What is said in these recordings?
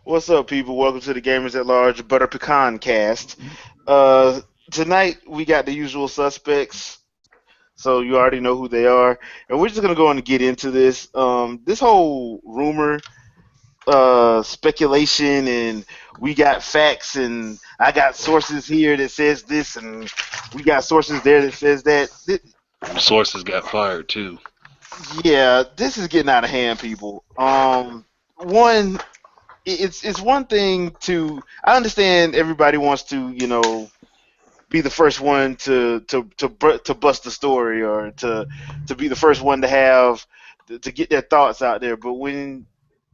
What's up, people? Welcome to the Gamers at Large Butter Pecan Cast. Uh, Tonight we got the usual suspects, so you already know who they are, and we're just gonna go on and get into this. This whole rumor, speculation, and we got facts, and I got sources here that says this, and we got sources there that says that. Sources got fired too. Yeah, this is getting out of hand, people. One, it's one thing to I understand everybody wants to be the first one to bust the story or to be the first one to have to get their thoughts out there. But when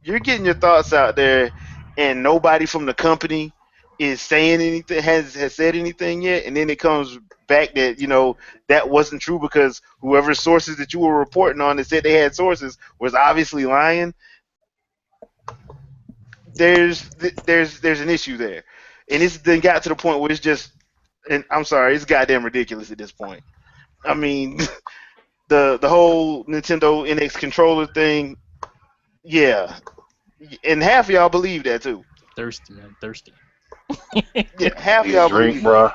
you're getting your thoughts out there and nobody from the company is saying anything has said anything yet, and then it comes back that that wasn't true because whoever sources that you were reporting on that said they had sources was obviously lying. There's an issue there, and it's then got to the point where it's just, and I'm sorry, it's goddamn ridiculous at this point. I mean, the whole Nintendo NX controller thing, yeah, and half of y'all believe that too. Thirsty, man, thirsty. Yeah, half of Need a y'all drink, believe bruh.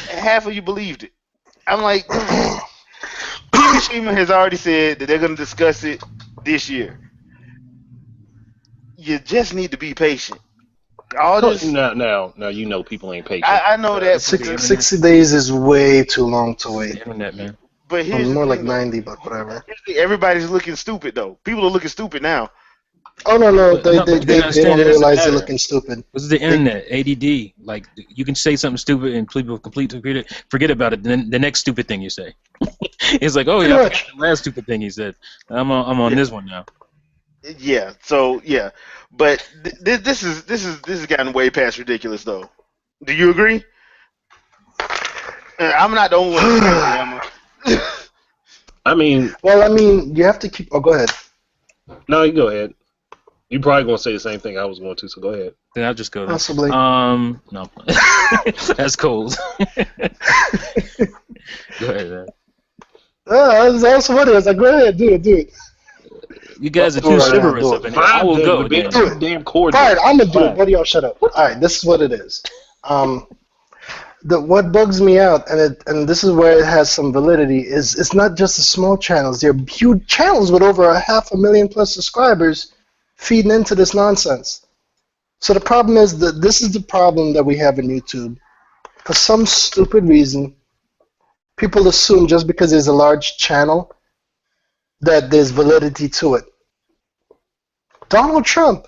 half of you believed it. I'm like, Hiroshima has already said that they're going to discuss it this year. You just need to be patient. All this, Now, you know people ain't patient. I know that, It's the but, 60 60 days is way too long to It's wait. the internet, man. here's the More like thing though. 90, but whatever. Everybody's looking stupid though. People are looking stupid now. Oh, no, no, But no, but you gotta they understand don't it doesn't realize they're matter. looking stupid. This is the They, internet, ADD. Like you can say something stupid and people completely forget about it. Then the next stupid thing you say, it's like, oh pretty yeah, I forgot much. the last stupid thing he said. I'm on Yeah, this one now. yeah. So yeah, but this has gotten way past ridiculous though. Do you agree? I'm not the only one that's crazy, Emma. I mean, Well, I mean, you have to keep. Oh, go ahead. no, you go ahead. You probably gonna say the same thing I was going to, so go ahead. Then I'll just go then. Possibly. No, that's cold. Go ahead, man. That's what it is. Like, go ahead, do it, do it. You guys are Do it too right now, chivalrous do up it. in here. I Fine, will then. go We're being then. Do too it. damn Fine, cordial. I'm gonna do it. Fine. Buddy, y'all shut up. All right, this is what it is. Um, what bugs me out, and this is where it has some validity, is it's not just the small channels. They're huge channels with over a 500,000 plus subscribers feeding into this nonsense. So the problem is that this is the problem that we have in YouTube. For some stupid reason, people assume just because there's a large channel that there's validity to it. Donald Trump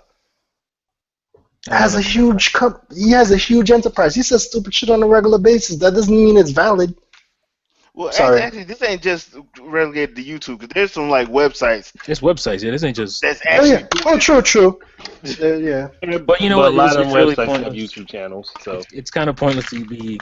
I has know a huge he has a huge enterprise. He says stupid shit on a regular basis. That doesn't mean it's valid. Well, Sorry. actually, this ain't just relegated to YouTube because there's some like websites it's websites. Yeah, this ain't just. that's Oh actually yeah. Oh, doing true, true. Yeah. But you know But what? a lot of It's them really websites have pointless. YouTube channels, so It's kind of pointless to be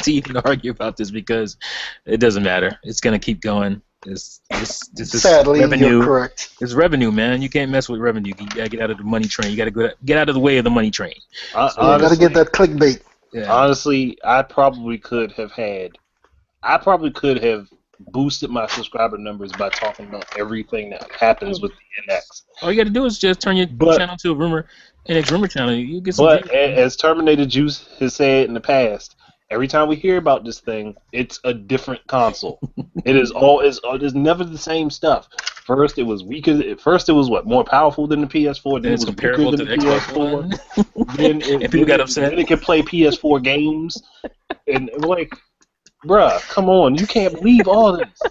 to even argue about this because it doesn't matter. It's gonna keep going. This is Sadly, you're revenue. correct. It's revenue, man. You can't mess with revenue. You gotta get out of the money train. You gotta get out of the way of the money train. I, So You gotta get honestly, that clickbait. yeah, honestly, I probably could have boosted my subscriber numbers by talking about everything that happens with the NX. all you gotta do is just turn your But channel to a rumor, NX rumor channel. You get some But views, man. as Terminator Juice has said in the past, every time we hear about this thing, it's a different console. It is never the same stuff. First, it was weaker. At first, it was more powerful than the PS4. Then Then it it's was weaker comparable than to the the Xbox PS4. One, Then and people got upset. Then it can play PS4 games, and like, bruh, come on, you can't believe all this.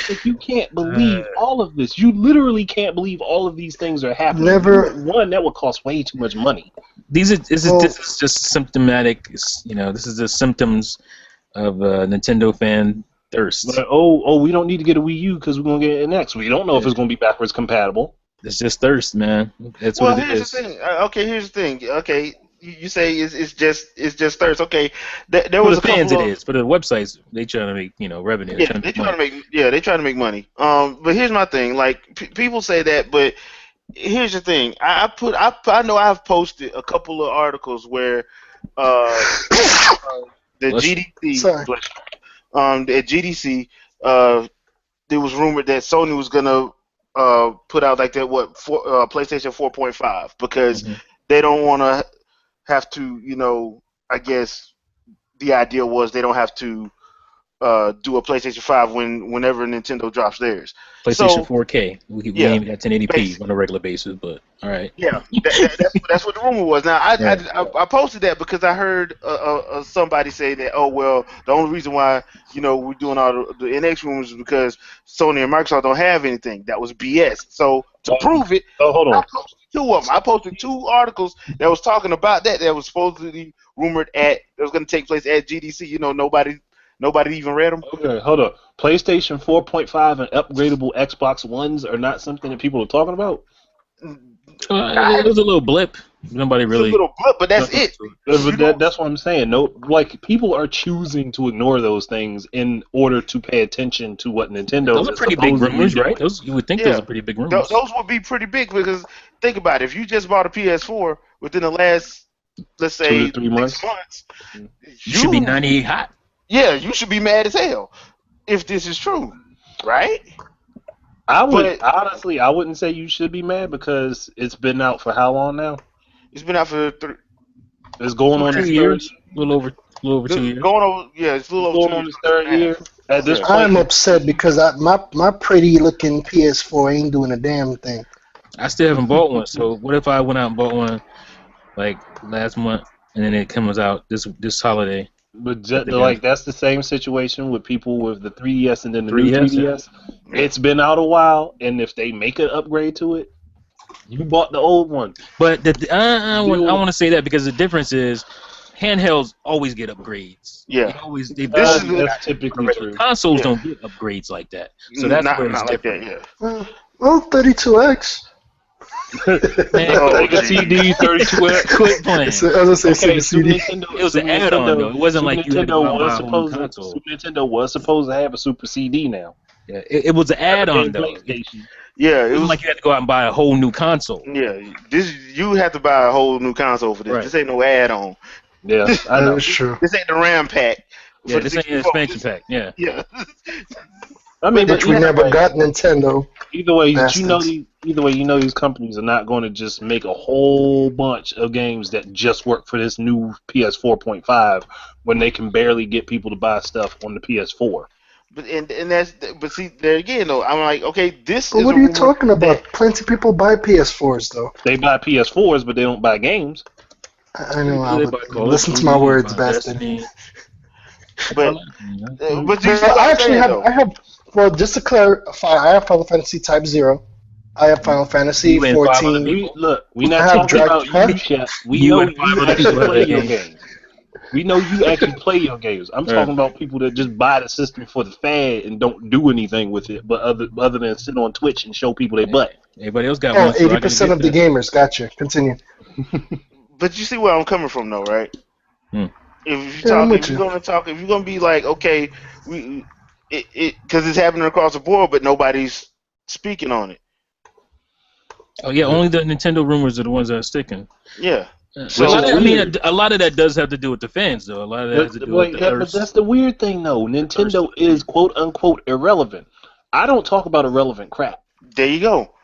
Like, you can't believe all of this. You literally can't believe all of these things are happening. Never. One, that would cost way too much money. This Well, is just symptomatic. This is the symptoms of Nintendo fan thirst. Like, oh, we don't need to get a Wii U because we're gonna get an X. We don't know if Yeah. it's gonna be backwards compatible. It's just thirst, man. That's well. what it Here's the is. thing. Okay, here's the thing. Okay, you say it's just thirst. Okay, there For was the a fans, couple it of is. For the websites, they trying to make revenue. They're yeah. trying to They make trying money. to make they trying to make money. But here's my thing. Like people say that, but here's the thing. I know I've posted a couple of articles where uh the Bless you. GDC sorry. at GDC there was rumored that Sony was gonna put out like that PlayStation 4.5 because Hmm. they don't want to have to, I guess the idea was they don't have to do a PlayStation 5 whenever Nintendo drops theirs. PlayStation So 4K. We yeah, ain't got 1080p on basically. a regular basis, but all right. Yeah, that's what the rumor was. Now Right. I posted that because I heard somebody say that, oh well, the only reason why we're doing all the NX rumors is because Sony and Microsoft don't have anything. That was BS. So to Oh, prove it, oh, hold I on. posted two of them. I posted two articles that was talking about that was supposedly rumored that was going to take place at GDC. Nobody even read them. Okay, hold on. PlayStation 4.5 and upgradable Xbox Ones are not something that people are talking about. It was a little blip. Nobody It's a really little blip, but that's jumped it. into it. You don't. That's what I'm saying. No, like people are choosing to ignore those things in order to pay attention to what Those Nintendo are is pretty big supposedly rumors, right? doing. Those you would think those Yeah, are pretty big rumors. those would be pretty big because think about it. If you just bought a PS4 within the last, let's Two to say, three 6 months. months, You should be you 98 hot. yeah, you should be mad as hell if this is true, right? I would But honestly, I wouldn't say you should be mad because it's been out for how long now? it's been out for It's going on Two its 2.5 third years, year. a little over 2 years. going over. Yeah, it's a little It's over going 2 on years, its two third and a year. half. At this Yeah. point, I'm upset because my pretty looking PS4 ain't doing a damn thing. I still haven't bought one. So what if I went out and bought one like last month, and then it comes out this holiday but at the like end? that's the same situation with people with the 3DS and then the new 3DS. 3DS. Yeah. It's been out a while, and if they make an upgrade to it, you bought the old one. But I Deal with want to say that because the difference is handhelds always get upgrades. Yeah. They've This is always the, got that's on the typically regular true. consoles yeah, don't get upgrades like that. So that's where it's not like that. different. Yeah. Well, 32X. Man, Oh Sega geez. CD 32X. quit playing. So, I was gonna say Okay, Sega CD. It was an add-on though. It wasn't like you had to go out and buy a whole new console. Super Nintendo was supposed to have a Super CD now. Yeah, it was an add-on Everything though. PlayStation. Yeah, It it wasn't was. like you had to go out and buy a whole new console. Yeah, this you have to buy a whole new console for this. Right. This ain't no add-on. Yeah, I That know. is true. This ain't the RAM pack Yeah, for the this ain't an 64. expansion pack. Yeah. Yeah, I mean, but Which we either never way, got Nintendo. either way, Bastards. these companies are not going to just make a whole bunch of games that just work for this new PS4.5 when they can barely get people to buy stuff on the PS4. but see there again though. I'm like, okay, this But is what a are you rumor talking about? that Plenty of people buy PS4s though. They buy PS4s, but they don't buy games. I know, They Albert. buy Call of Listen to my Duty, they words, buy bastard. Destiny. but but you But see what I I'm actually saying have. though. I have. Well, just to clarify, I have Final Fantasy Type 0. I have Final Fantasy You and five other 14. people. We're I not have talking Drag. about Huh? you, Shep. We You know and five you other actually people have play that your game. games. We know you actually play your games. I'm Right. talking about people that just buy the system for the fad and don't do anything with it, but other than sit on Twitch and show people their butt. Everybody else got Oh, one, so I gotta 80% get of the that. gamers. Gotcha. Continue. But you see where I'm coming from though, right? Hmm. Yeah, I'm with you. If you're gonna be like, okay, it because it's happening across the board, but nobody's speaking on it. Oh yeah, only the Nintendo rumors are the ones that are sticking. Yeah. A lot So of, I mean, a lot of that does have to do with the fans, though. A lot of that has to do with the But that's the weird thing, though. thirst Nintendo for the is game. quote unquote irrelevant. I don't talk about irrelevant crap. there you go.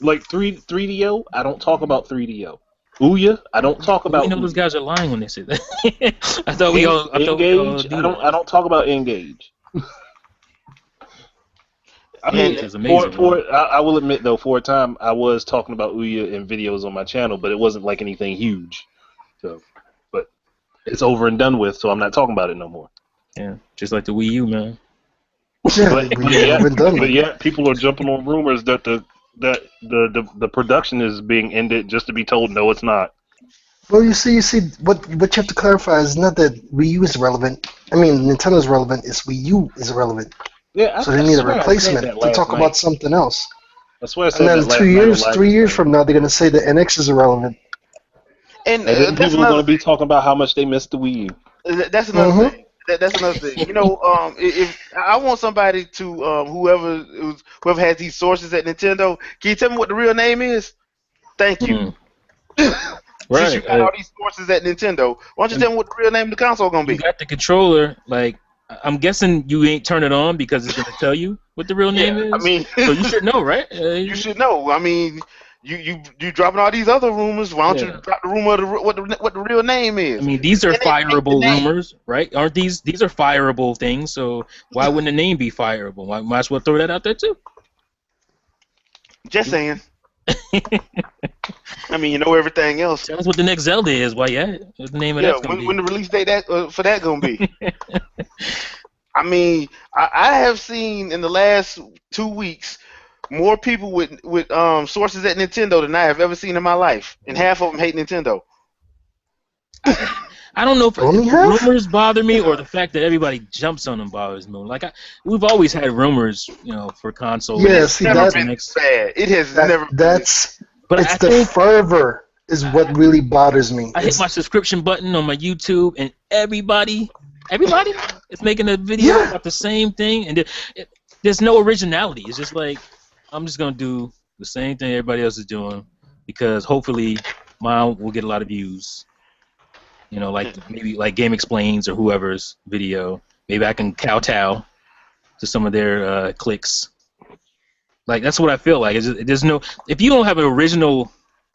Like 3DO, I don't talk about 3DO. Ouya, I don't talk But we about know those Ouya. guys are lying when they say that. I thought we all Engage, do I that. don't talk about Engage. I mean, Engage is amazing. Man. I will admit though, for a time I was talking about Ouya in videos on my channel, but it wasn't like anything huge. So, but it's over and done with, so I'm not talking about it no more. Yeah, just like the Wii U, man. Yeah, But we haven't done but it. yet people are jumping on rumors that the production is being ended just to be told no, it's not. Well, you see, what you have to clarify is not that Wii U is relevant. I mean, Nintendo's relevant. It's Wii U is relevant. Yeah, So they need a replacement to talk about something else. I swear I said And then that last night on Live 3 years Explain. from now, they're going to say the NX is irrelevant. And And then that's people are going another to be talking about how much they missed the Wii U. that's another Mhm. thing. That's another thing. If I want somebody to whoever has these sources at Nintendo, can you tell me what the real name is? Thank you. Mm. Since you Right. got all these sources at Nintendo, why don't you tell me what the real name of the console gonna You be? got the controller. Like I'm guessing you ain't turn it on because it's gonna tell you what the real name Yeah, I is. mean, So you should know, right? you should know. I mean, you dropping all these other rumors. Why don't you Yeah. drop the rumor of what the real name I is? mean, these are And then take the fireable name. rumors, right? Aren't these are fireable things? So why wouldn't the name be fireable? Might as well throw that out there too. Just saying. I mean, you know everything else. Tell us what the next Zelda is. Why, yeah, what the name of Yeah, that's gonna when be. the release date for that gonna be? I mean, I have seen in the last 2 weeks more people with sources at Nintendo than I have ever seen in my life, and half of them hate Nintendo. I don't know if Only the half? rumors bother me or the fact that everybody jumps on them bothers me. Like we've always had rumors, for consoles. Yeah, It's see never that been bad. It has never been this. that's But it's I the think fervor is what really bothers me. I hit my subscription button on my YouTube, and everybody is making a video Yeah. about the same thing, and there's no originality. It's just like I'm just gonna do the same thing everybody else is doing because hopefully mine will get a lot of views. Like maybe like Game Explains or whoever's video. Maybe I can kowtow to some of their clicks. Like that's what I feel like. There's no if you don't have an original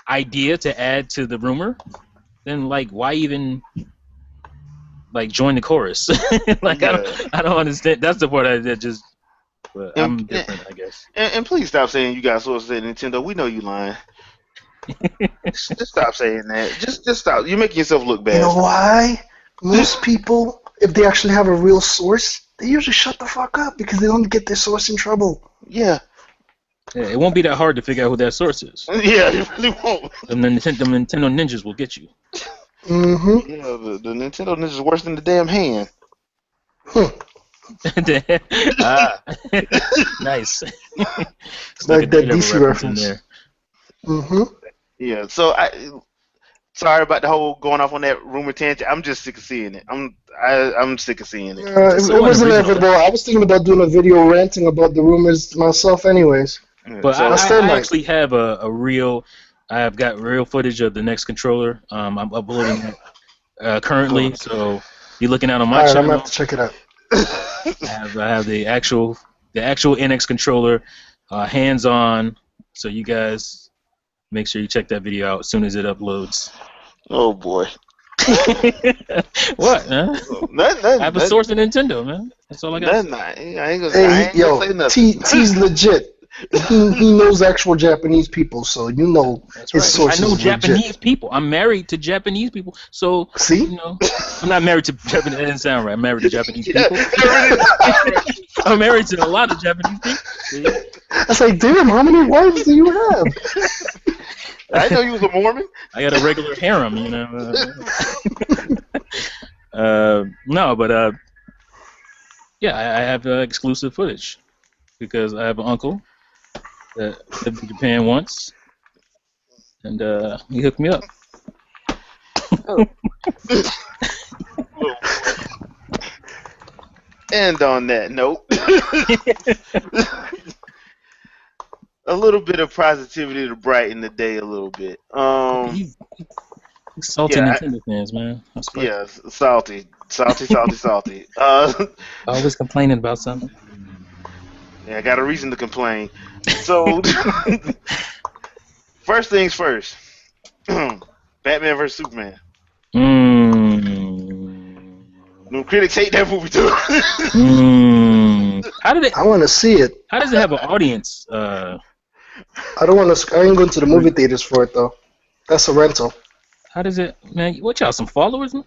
idea to add to the rumor, then like why even like join the chorus? Like Yeah. I don't understand. That's the part that just. But I'm And, different, I guess. and please stop saying you got sources at Nintendo. We know you lying. Just stop saying that. Just stop. You're making yourself look bad. You know why? Most people, if they actually have a real source, they usually shut the fuck up because they don't get their source in trouble. Yeah. Yeah, it won't be that hard to figure out who that source is. Yeah, it really won't. Them Nintendo ninjas will get you. Mm-hmm. Yeah, the Nintendo Ninja is worse than the damn hand. Ah, nice. Like that DC reference. Mm-hmm. Yeah, so sorry about the whole going off on that rumor tangent. I'm just sick of seeing it. I'm sick of seeing it. It so was unoriginal. inevitable. I was thinking about doing a video ranting about the rumors myself anyways. Yeah, But so, I actually have I've got real footage of the next controller. I'm uploading it currently, so you're looking out on my Alright, I'm channel. gonna have to check it out. I have the actual NX controller, hands-on. So you guys make sure you check that video out as soon as it uploads. oh boy. What, man? Nothing. I have a source of Nintendo, man. That's all I got. Nothing. I ain't gonna Hey, say nothing. T's legit. He knows actual Japanese people, so you know That's his right. sources I know is legit. Japanese people. I'm married to Japanese people, so See? I'm not married to Japanese. That didn't sound right. I'm married to Japanese Yeah, people. that really is. I'm married to a lot of Japanese people. See? I was like, damn, how many wives do you have? I didn't know you was a Mormon. I got a regular harem, No, but yeah, I have exclusive footage because I have an uncle that lived in Japan once, and he hooked me up. And on that note, a little bit of positivity to brighten the day a little bit. You salty yeah, Nintendo fans, man. That's right. Yeah, salty. Always complaining about something. Yeah, I got a reason to complain. So, first things first. Batman vs Superman. No, critics hate that movie too. How did it? I want to see it. How does it have an audience? I don't want to. I ain't going to the movie theaters for it though. That's a rental. How does it, man? What y'all, some followers? I'm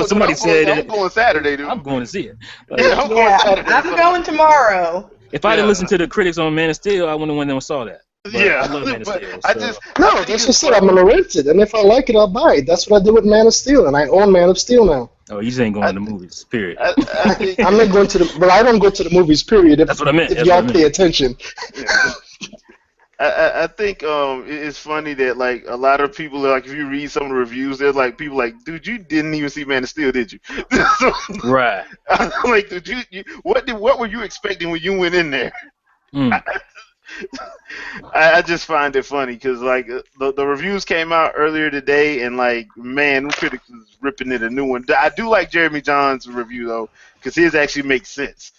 Somebody said I'm it. going Saturday, dude. I'm going to see it. Like, Yeah, I'm going Yeah, Saturday. I'm going tomorrow. if I had Yeah. listened to the critics on Man of Steel, I wouldn't have went and saw that. But Yeah, I love Man of but Steel. I so- just No, that's just it. I'm gonna rent it, and if I like it, I'll buy it. That's what I did with Man of Steel, and I own Man of Steel now. Oh, you just ain't going to movies, period. I think I'm not going to the, but I don't go to the movies. Period. If, That's what I meant. If That's what I y'all meant. pay attention. I think it's funny that like a lot of people like if you read some of the reviews, there's like people like, dude, you didn't even see Man of Steel, did you? So, Right. I'm like, dude, what were you expecting when you went in there? Mm. I just find it funny because like the reviews came out earlier today, and like man, them critics is ripping it a new one. I do like Jeremy John's review though because his actually makes sense.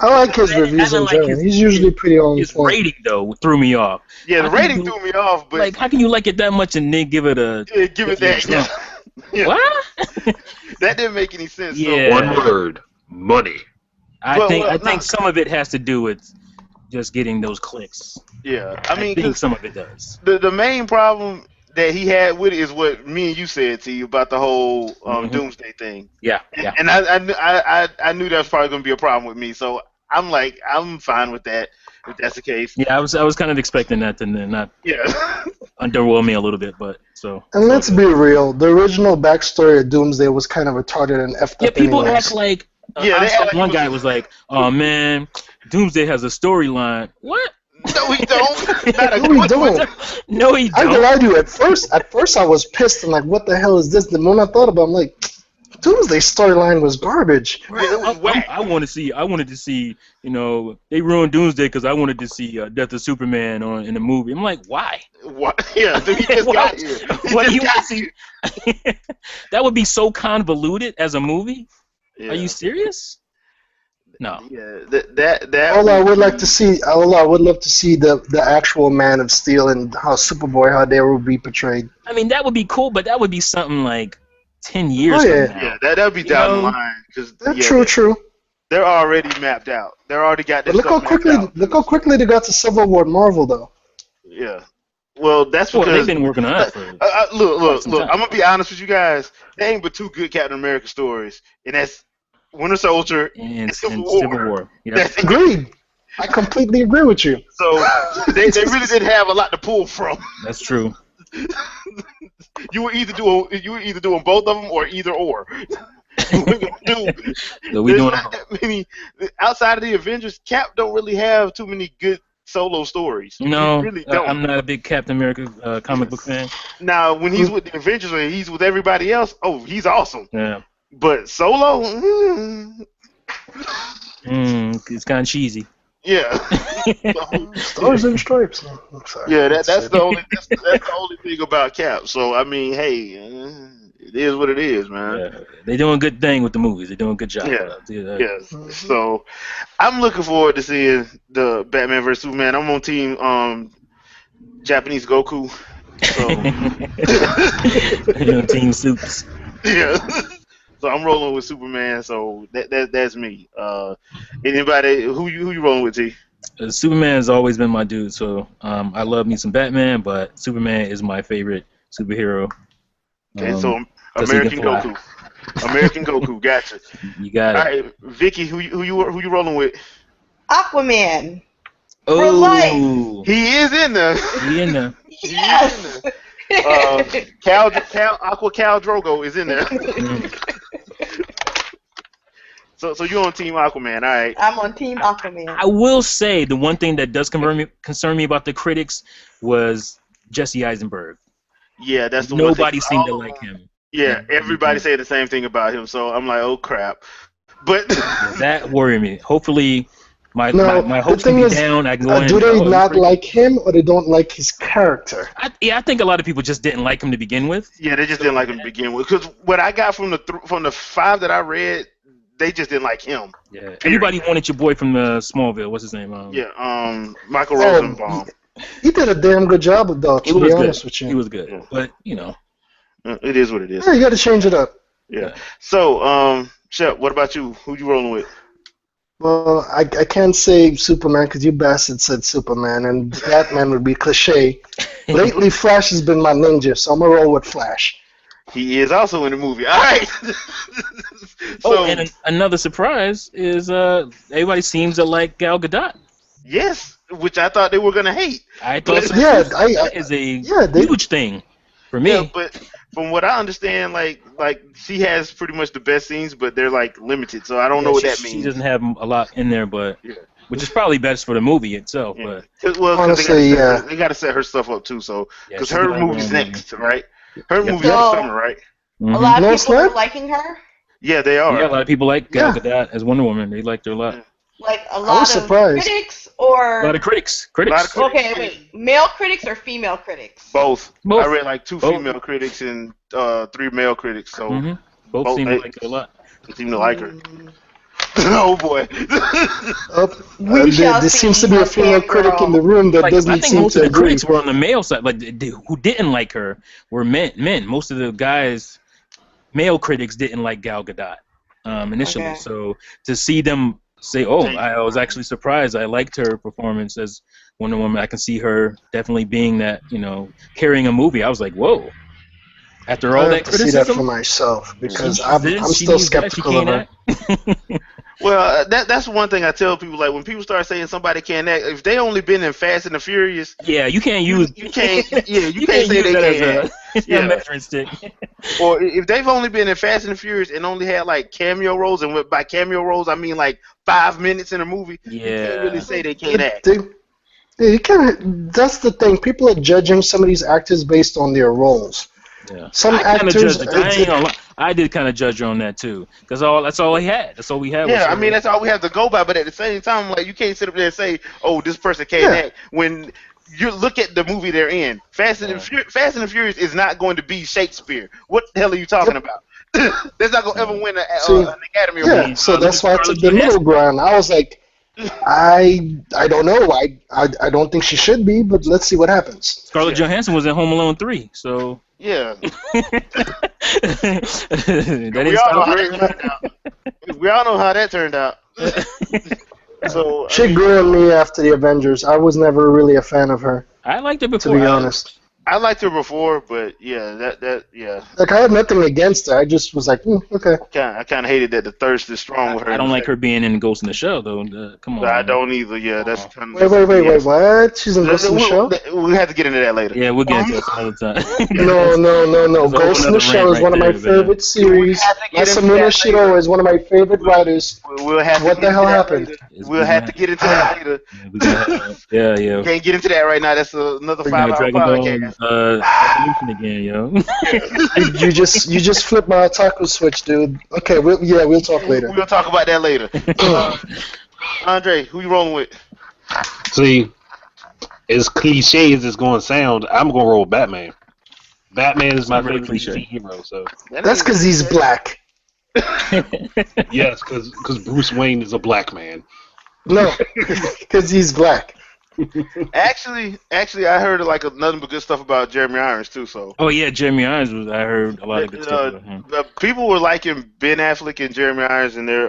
I like his I reviews didn't in like general. He's usually pretty on his point. rating though threw me off. Yeah, How the can rating you- threw me off, but Like, how can you like it that much and then give it a give it that. Yeah. Yeah. what? That didn't make any sense. Yeah. One word: money. I Well, think well, I think no. some of it has to do with just getting those clicks. Yeah, I I mean, think 'cause some of it does. the main problem that he had with it is what me and you said to you about the whole Mhm. Doomsday thing. Yeah, And, yeah. and I knew that was probably going to be a problem with me, so I'm like, I'm fine with that if that's the case. Yeah, I was kind of expecting that to not Yeah, underwhelm me a little bit, but so. And let's be real, the original backstory of Doomsday was kind of retarded and effed Yeah, up people anyways. act like. Yeah, they I saw act like one it guy was- was like, "Oh man, Doomsday has a storyline." What? no, we don't. Not a No, we good one. don't. No, he I can don't. lie to you. At first I was pissed and like, what the hell is this? The moment I thought about it, I'm like, Doomsday storyline was garbage. Yeah, it was whack. I wanted to see, you know, they ruined Doomsday because I wanted to see Death of Superman in the movie. I'm like, why? What? Yeah, dude, he just What? got here. He What do just you got want to see? That would be so convoluted as a movie. here. Are you serious? No. Yeah, that. All I would like to see, all I would love to see the actual Man of Steel and how Superboy, how they will be portrayed. I mean, that would be cool, but that would be something like 10 years Oh, yeah. from now. Yeah, that'd be You down the know? line because True. they're already mapped out. They're already got But this stuff mapped out. look how quickly they got to Civil War Marvel though. Yeah. Well, that's Well, because they've been working on that for. look. some time. I'm gonna be honest with you guys. There ain't but two good Captain America stories, and that's Winter Soldier And Civil Civil War. War. Yeah. That's it. Agreed. I completely agree with you. So they really didn't have a lot to pull from. That's true. You were either doing both of them or either or. You were gonna do. So we There's doing not that many outside of the Avengers. Cap don't really have too many good solo stories. No, He really don't. I'm not a big Captain America comic book fan. Now, when he's with the Avengers or he's with everybody else, oh, he's awesome. Yeah. But solo, It's kind of cheesy. yeah, Stars and Stripes. Oh, I'm sorry. yeah. That's the only thing about Cap. So I mean, hey, it is what it is, man. Yeah. They're doing a good thing with the movies. They're doing a good job. Yeah. Yes. Mhm. So I'm looking forward to seeing the Batman vs Superman. I'm on team Japanese Goku. So Team Soups. yeah. So I'm rolling with Superman. So that's me. Anybody who you rolling with, T? Superman has always been my dude. So I love me some Batman, but Superman is my favorite superhero. Okay, so 'cause he American can fly. Goku. American Goku, gotcha. You got All it. right, Vicky, who you rolling with? Aquaman. Oh, He is in there. he in there. Yes. Cal Drogo is in there. So you're on Team Aquaman, all right? I'm on Team Aquaman. I will say the one thing that does concern me about the critics was Jesse Eisenberg. Yeah, that's the one. Nobody seemed to like him. Yeah, everybody said the same thing about him. So I'm like, oh crap. But That worried me. Hopefully, my No, hopes the can thing be is, down. I can go ahead do and they go. not like him or they don't like his character? I think a lot of people just didn't like him to begin with. yeah, they just didn't like him to begin with. Because what I got from the 5 that I read, they just didn't like him. Yeah. Everybody wanted your boy from the Smallville. What's his name? Yeah, Michael Oh, Rosenbaum. He did a damn good job, though, He to be was honest good. with you. He was good. Yeah. But you know, It is what it is. Yeah, you got to change it up. Yeah. So, Shep, what about you? Who you rolling with? Well, I can't say Superman because you bastards said Superman, and Batman would be cliche. Lately, Flash has been my ninja, so I'm going to roll with Flash. He is also in the movie. All right. oh, and another surprise is everybody seems to like Gal Gadot. yes, which I thought they were gonna hate. I thought so Yeah, too. I- that is a yeah, they- huge thing for me. Yeah, but from what I understand, like she has pretty much the best scenes, but they're like limited. So I don't know what that She means. doesn't have a lot in there, but Yeah. which is probably best for the movie itself. Yeah. But 'Cause Honestly, yeah. they got to set her stuff up too. So yeah, because she's her got movie's own movie. next, right? Her Yep. movie's So- next summer, right? A Mhm. lot No, of it's people are not. liking her. Yeah, they are. Yeah, a lot of people like Gal Yeah. Gadot as Wonder Woman. They liked her a lot. Like a I was lot of surprised. critics, A lot or of critics. A lot of Critics. critics. okay, wait, male critics or female critics? Both. I Both. read like 2 Both. female critics and 3 male critics. So Both both seem to like it a lot. seem to like her. Mm, Oh boy. Oh, we shall there see. seems to be a female critic in the room that Like, I doesn't think seem most to of the agree. critics were on the male side. Like, who didn't like her were men. Most of the guys, male critics, didn't like Gal Gadot initially. Okay. So to see them say, "Oh, I was actually surprised. I liked her performance as Wonder Woman. I can see her definitely being that, carrying a movie." I was like, "Whoa!" After I all have that to see that for criticism, myself because she I'm needs this, she still needs that, she skeptical of can't her. act. Well, that's one thing I tell people. Like when people start saying somebody can't act, if they only been in Fast and the Furious, Yeah, you can't use. you can't. Yeah, you You can't say use they that can't as act. a Yeah. measuring stick. Or if they've only been in Fast and the Furious and only had like cameo roles, and by cameo roles I mean like 5 minutes in a movie, you can't really Yeah. say they can't act. Yeah, you can't. That's the thing. People are judging some of these actors based on their roles. Yeah. Some I kind of actors, judged. I ain't gonna lie. I did kind of judge her on that too, because that's all he had. That's all we had. Yeah, was I her. mean that's all we have to go by. But at the same time, like you can't sit up there and say, "Oh, this person can't Yeah. act." When you look at the movie they're in, Fast and the Furious is not going to be Shakespeare. What the hell are you talking about? That's not gonna ever win See, an Academy yeah. Award. So look that's at why I took Scarlett the middle Johansson. ground. I was like, I don't know. I don't think she should be, but let's see what happens. Scarlett Johansson was in Home Alone 3, so Yeah, that we didn't all know stop how her. that turned out. We all know how that turned out. So I She mean, grew on me after the Avengers. I was never really a fan of her, I liked her to before. be honest. I liked her before, but yeah, yeah. Like I had nothing against her. I just was like, okay. I kind of hated that the thirst is strong with her. I don't like her being in Ghost in the Shell though. Come on. I man. don't either. Yeah, that's kind of. Wait. What? She's in Ghost in the Shell? We'll have to get into that later. Yeah, we'll get into it some other time. No. That's a whole Ghost in nother the Shell rant is one of my right there, man. favorite series. have to get into Masamune that Shirow is one of my favorite writers. We'll have to What get the into hell that happened? later. It's We'll gonna have to get into that later. Yeah. Can't get into that right now. That's another We're gonna 5-hour Dragon Ball podcast. Evolution again, yo. You just flipped my otaku switch, dude. Okay, we'll talk later. We'll talk about that later. Andre, who you rolling with? See, as cliche as it's going to sound, I'm going to roll Batman. Batman is my Really favorite cliche. DC hero. So That's because he's black. yes, because Bruce Wayne is a black man. No, because he's black. Actually, I heard like nothing but good stuff about Jeremy Irons too. So Oh yeah, Jeremy Irons was. I heard a lot of good stuff about him. people were liking Ben Affleck and Jeremy Irons and their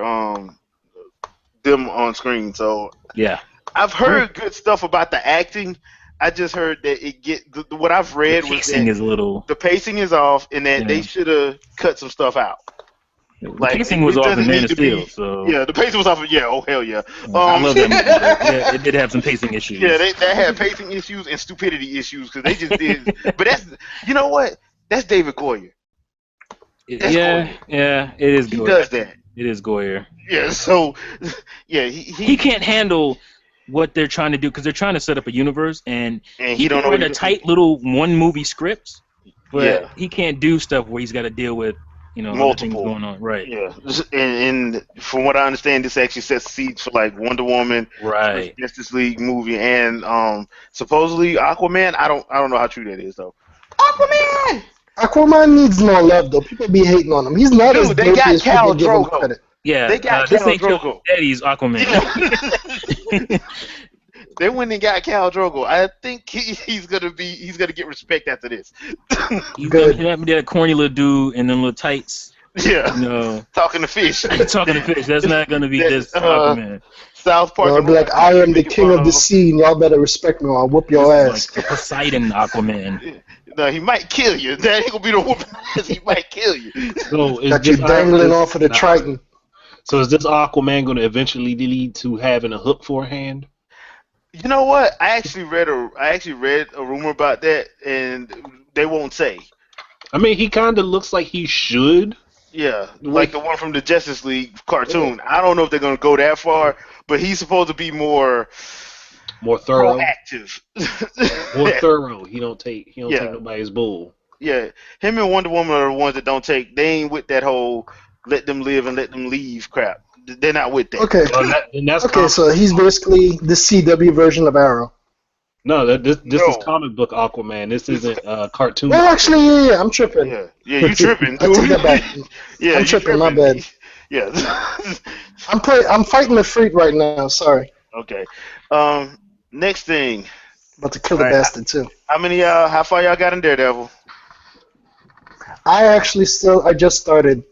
them on screen. So Yeah. I've heard good stuff about the acting. I just heard that what I've read The was pacing that is a little. the pacing is off and that they should have cut some stuff out. The Like, pacing was it off doesn't in Man need of to be- Steel, so Yeah, the pacing was off. Yeah, oh hell yeah. I love that movie. But yeah, it did have some pacing issues. Yeah, they had pacing issues and stupidity issues because they just did. But you know what? That's David Goyer. That's yeah, Goyer. yeah, it is. He Goyer. does that. It is Goyer. Yeah, so yeah, He can't handle what they're trying to do because they're trying to set up a universe, and he don't know in what a tight little one movie script. But Yeah. he can't do stuff where he's got to deal with other things Multiple. going on. Right. Yeah, and from what I understand, this actually sets seeds for like Wonder Woman, Right. Justice League movie, and supposedly Aquaman. I don't know how true that is though. Aquaman! Aquaman needs more love, though. People be hating on him. He's not Dude, as they dopey got as people Khal give him Drogo. credit. Yeah. They got this Khal ain't your Drogo. daddy's Aquaman. They went and got Khal Drogo. I think he's gonna get respect after this. He's Good. gonna be that corny little dude in them little tights. Yeah, talking to fish. Talking to fish. That's not gonna be That, this Aquaman. South Park. I'll be like, I am the king of the sea, and y'all better respect me or I'll whoop your This ass. is like the Poseidon Aquaman. No, he might kill you. That ain't gonna be the whooping ass. He might kill you. So is Got you this dangling off of the Triton. So is this Aquaman going to eventually lead to having a hook for a hand? You know what? I actually read a rumor about that, and they won't say. I mean, he kind of looks like he should. Yeah, like the one from the Justice League cartoon. I don't know if they're gonna go that far, but he's supposed to be more thorough. proactive. More thorough. He don't take nobody's bull. Yeah, him and Wonder Woman are the ones that don't take. They ain't with that whole let them live and let them leave crap. They're not with that. Okay. And that's Okay, so he's basically the CW version of Arrow. no, this No. is comic book Aquaman. This isn't cartoon. Well, actually, yeah, I'm tripping. Yeah, you tripping, I dude. take that back. Yeah, I'm you tripping, my bad. Yeah. I'm fighting the freak right now. Sorry, Okay. Next thing. about to kill the Right. bastard too. How far y'all got in Daredevil? I just started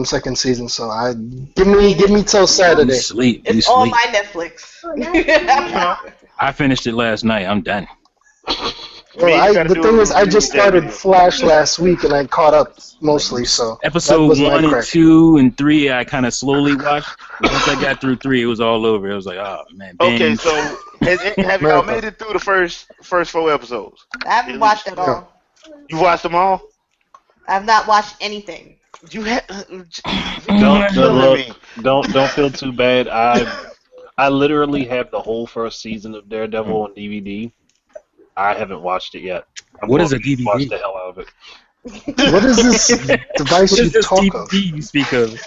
second season, so give me till You Saturday. sleep. You It's on sleep. my Netflix. I finished it last night. I'm done. Well, you gotta the do thing a is, I review just of that started video. Flash last week, and I caught up mostly. So that Episode was my 1 and crack. 2 and 3, I kind of slowly watched. But once I got through 3, it was all over. It was like, oh man. Okay, binge. so have y'all made it through the first 4 episodes? I haven't watched it all. You watched them all? I've not watched anything. You had. Don't killing look. me. Don't feel too bad. I literally have the whole first season of Daredevil on DVD. I haven't watched it yet. What is going a to watch DVD? the hell out of it. What is this device What you is this talk DVD of? you speak of?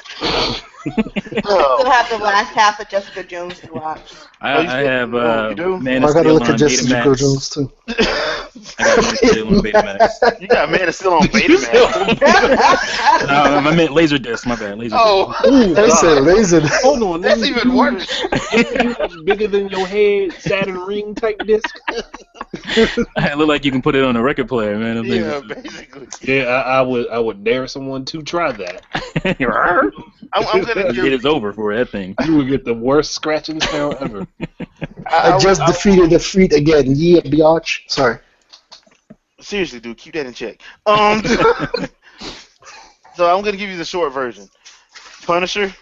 Oh. Still have the last half of Jessica Jones to watch. I have you do? Man I of gotta Steel look at on Jessica Betamax. Jones too. I got Man of Steel on Betamax. You got Man of Steel on Betamax. I meant Laserdisc. My bad. Laserdisc. Oh, They said laser. Hold on, that's even worse. Bigger than your head, Saturn ring type disc. It look like you can put it on a record player, man. I'm Yeah, basically. Yeah, I would dare someone to try that. I'm gonna It give. is over for that thing. You would get the worst scratching sound ever. I just defeated the Freak again. Yeah, biatch. Sorry. Seriously, dude, keep that in check. So I'm gonna give you the short version. Punisher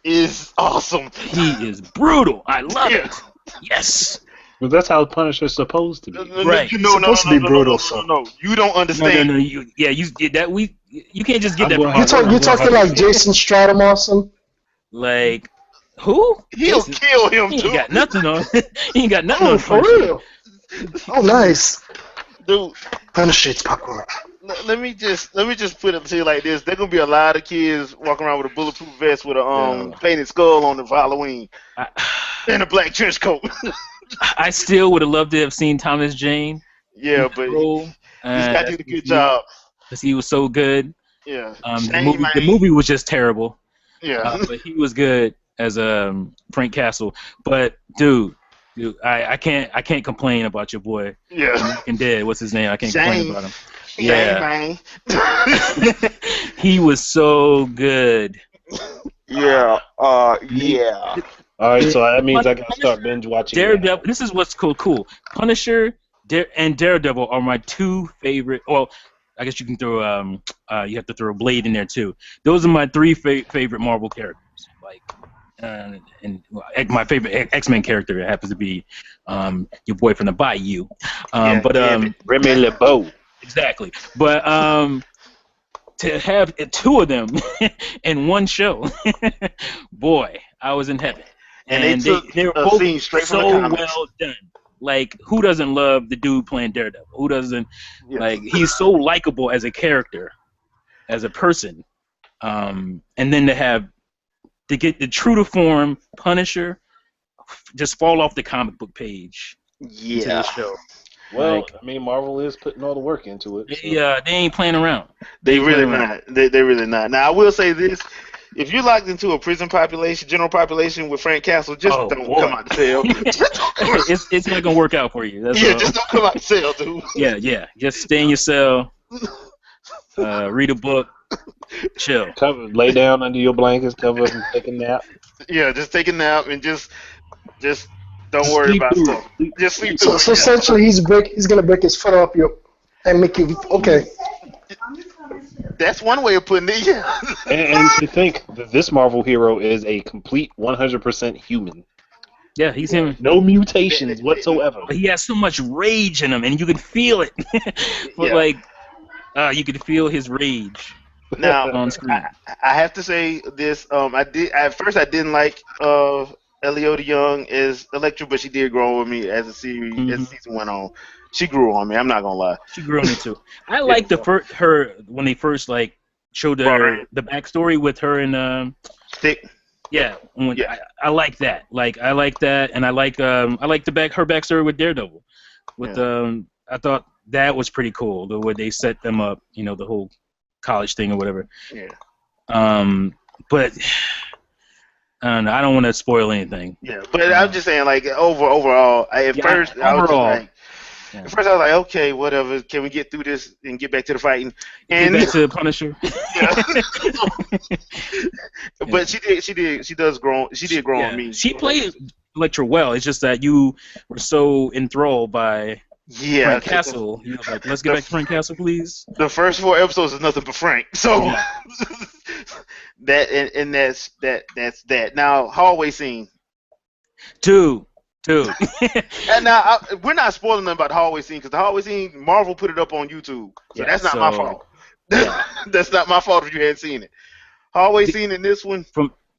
is awesome. He is brutal. I love Yeah. it. Yes. But that's how Punisher's supposed to be. Right. No, Supposed to be brutal, so. No. You don't No, understand. you can't just get I'm that going- from You our talking like Jason Stratham awesome? like who? He'll Jason- kill him He too, ain't got nothing on. He ain't got nothing Oh, on for Punisher. real? Oh, nice. dude. Punisher eats popcorn. Let me just put it to you like this: there's gonna be a lot of kids walking around with a bulletproof vest with a Yeah. painted skull on it for Halloween I, and a black trench coat. I still would have loved to have seen Thomas Jane. Yeah, but role, he's got to do the good job. because he was so good. Yeah. The Shane, the man. movie was just terrible. Yeah. But he was good as Frank Castle. But dude, I can't complain about your boy. Yeah. American Dead. What's his name? I can't Shane. complain about him. Shane, Yeah. man. He was so good. Yeah. Yeah. All right, so that means I gotta start binge watching. Daredevil. This is what's cool. Punisher and Daredevil are my two favorite. Well, I guess you can throw you have to throw Blade in there too. Those are my three favorite Marvel characters. Like, and my favorite X-Men character happens to be your boy from the Bayou. Remy LeBeau. Exactly. But to have two of them in one show, boy, I was in heaven. And they were a both scene straight from the so comics. well done. Like, who doesn't love the dude playing Daredevil? Who doesn't? Yeah. Like, he's so likable as a character, as a person. And then to get the true to form Punisher just fall off the comic book page to Yeah. the show. Well, Like, I mean, Marvel is putting all the work into it. So. they ain't playing around. They really Right. not. They really not. Now I will say this: if you're locked into a prison population, general population with Frank Castle, just Oh, don't boy. come out the cell. It's not gonna work out for you. That's Yeah, all. just don't come out the cell, dude. Yeah. Just stay in your cell, read a book, chill. Lay down under your blankets, cover and take a nap. Yeah, just take a nap and just don't Just worry sleep about through stuff. it. Just sleep So, through so it. essentially, he's gonna break his foot off you and make you okay. That's one way of putting it. Yeah. And to think that this Marvel hero is a complete 100% human. Yeah, he's him. No mutations whatsoever. But he has so much rage in him, and you can feel it. But Yeah. you can feel his rage Now on screen. I have to say this. At first I didn't like Eliota Young as Elektra, but she did grow on with me as the season went on. She grew on me. I'm not gonna lie. She grew on it too. I like her when they first showed her the backstory with her and Stick. Yeah, Yeah. I like that. Like I like that, and I like her backstory with Daredevil. With I thought that was pretty cool the way they set them up. You know, the whole college thing or whatever. Yeah. But I don't want to spoil anything. Yeah, but I'm just saying, like overall, at Yeah, first I was just overall, like, at first I was like, okay, whatever. Can we get through this and get back to the fighting? get And back to Punisher. yeah, but she does grow. She did grow on me. She played Electra well. It's just that you were so enthralled by Yeah, Frank Castle. You was like, let's get back to Frank Castle, please. the first 4 episodes is nothing but Frank. So Yeah. that's that. Now hallway scene. Dude. And now we're not spoiling them about the hallway scene because the hallway scene Marvel put it up on YouTube, so Yeah, that's not my fault. That's not my fault if you hadn't seen it. Hallway scene in this one.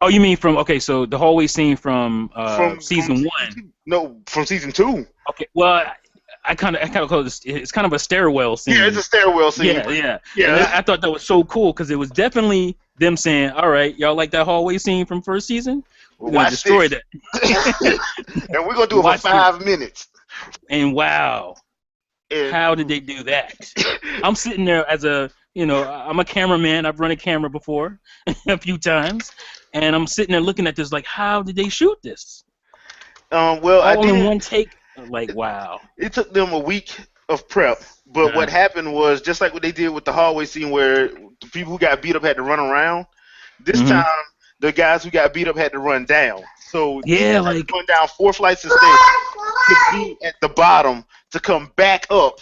You mean so the hallway scene from season 1. No, from season 2. Okay, well, I kind of call it. It's kind of a stairwell scene. Yeah, it's a stairwell scene. Yeah. Yeah. And I thought that was so cool because it was definitely them saying, "All right, y'all like that hallway scene from first season? We're gonna destroy that." And we're gonna do it for 5 minutes. And wow, And how did they do that? I'm sitting there as I'm a cameraman. I've run a camera before a few times, and I'm sitting there looking at this like, how did they shoot this? well, I All did in one take. Like, wow. It took them a week of prep, but what happened was just like what they did with the hallway scene where the people who got beat up had to run around. This time, the guys who got beat up had to run down. So like going down 4 flights of stairs to be at the bottom to come back up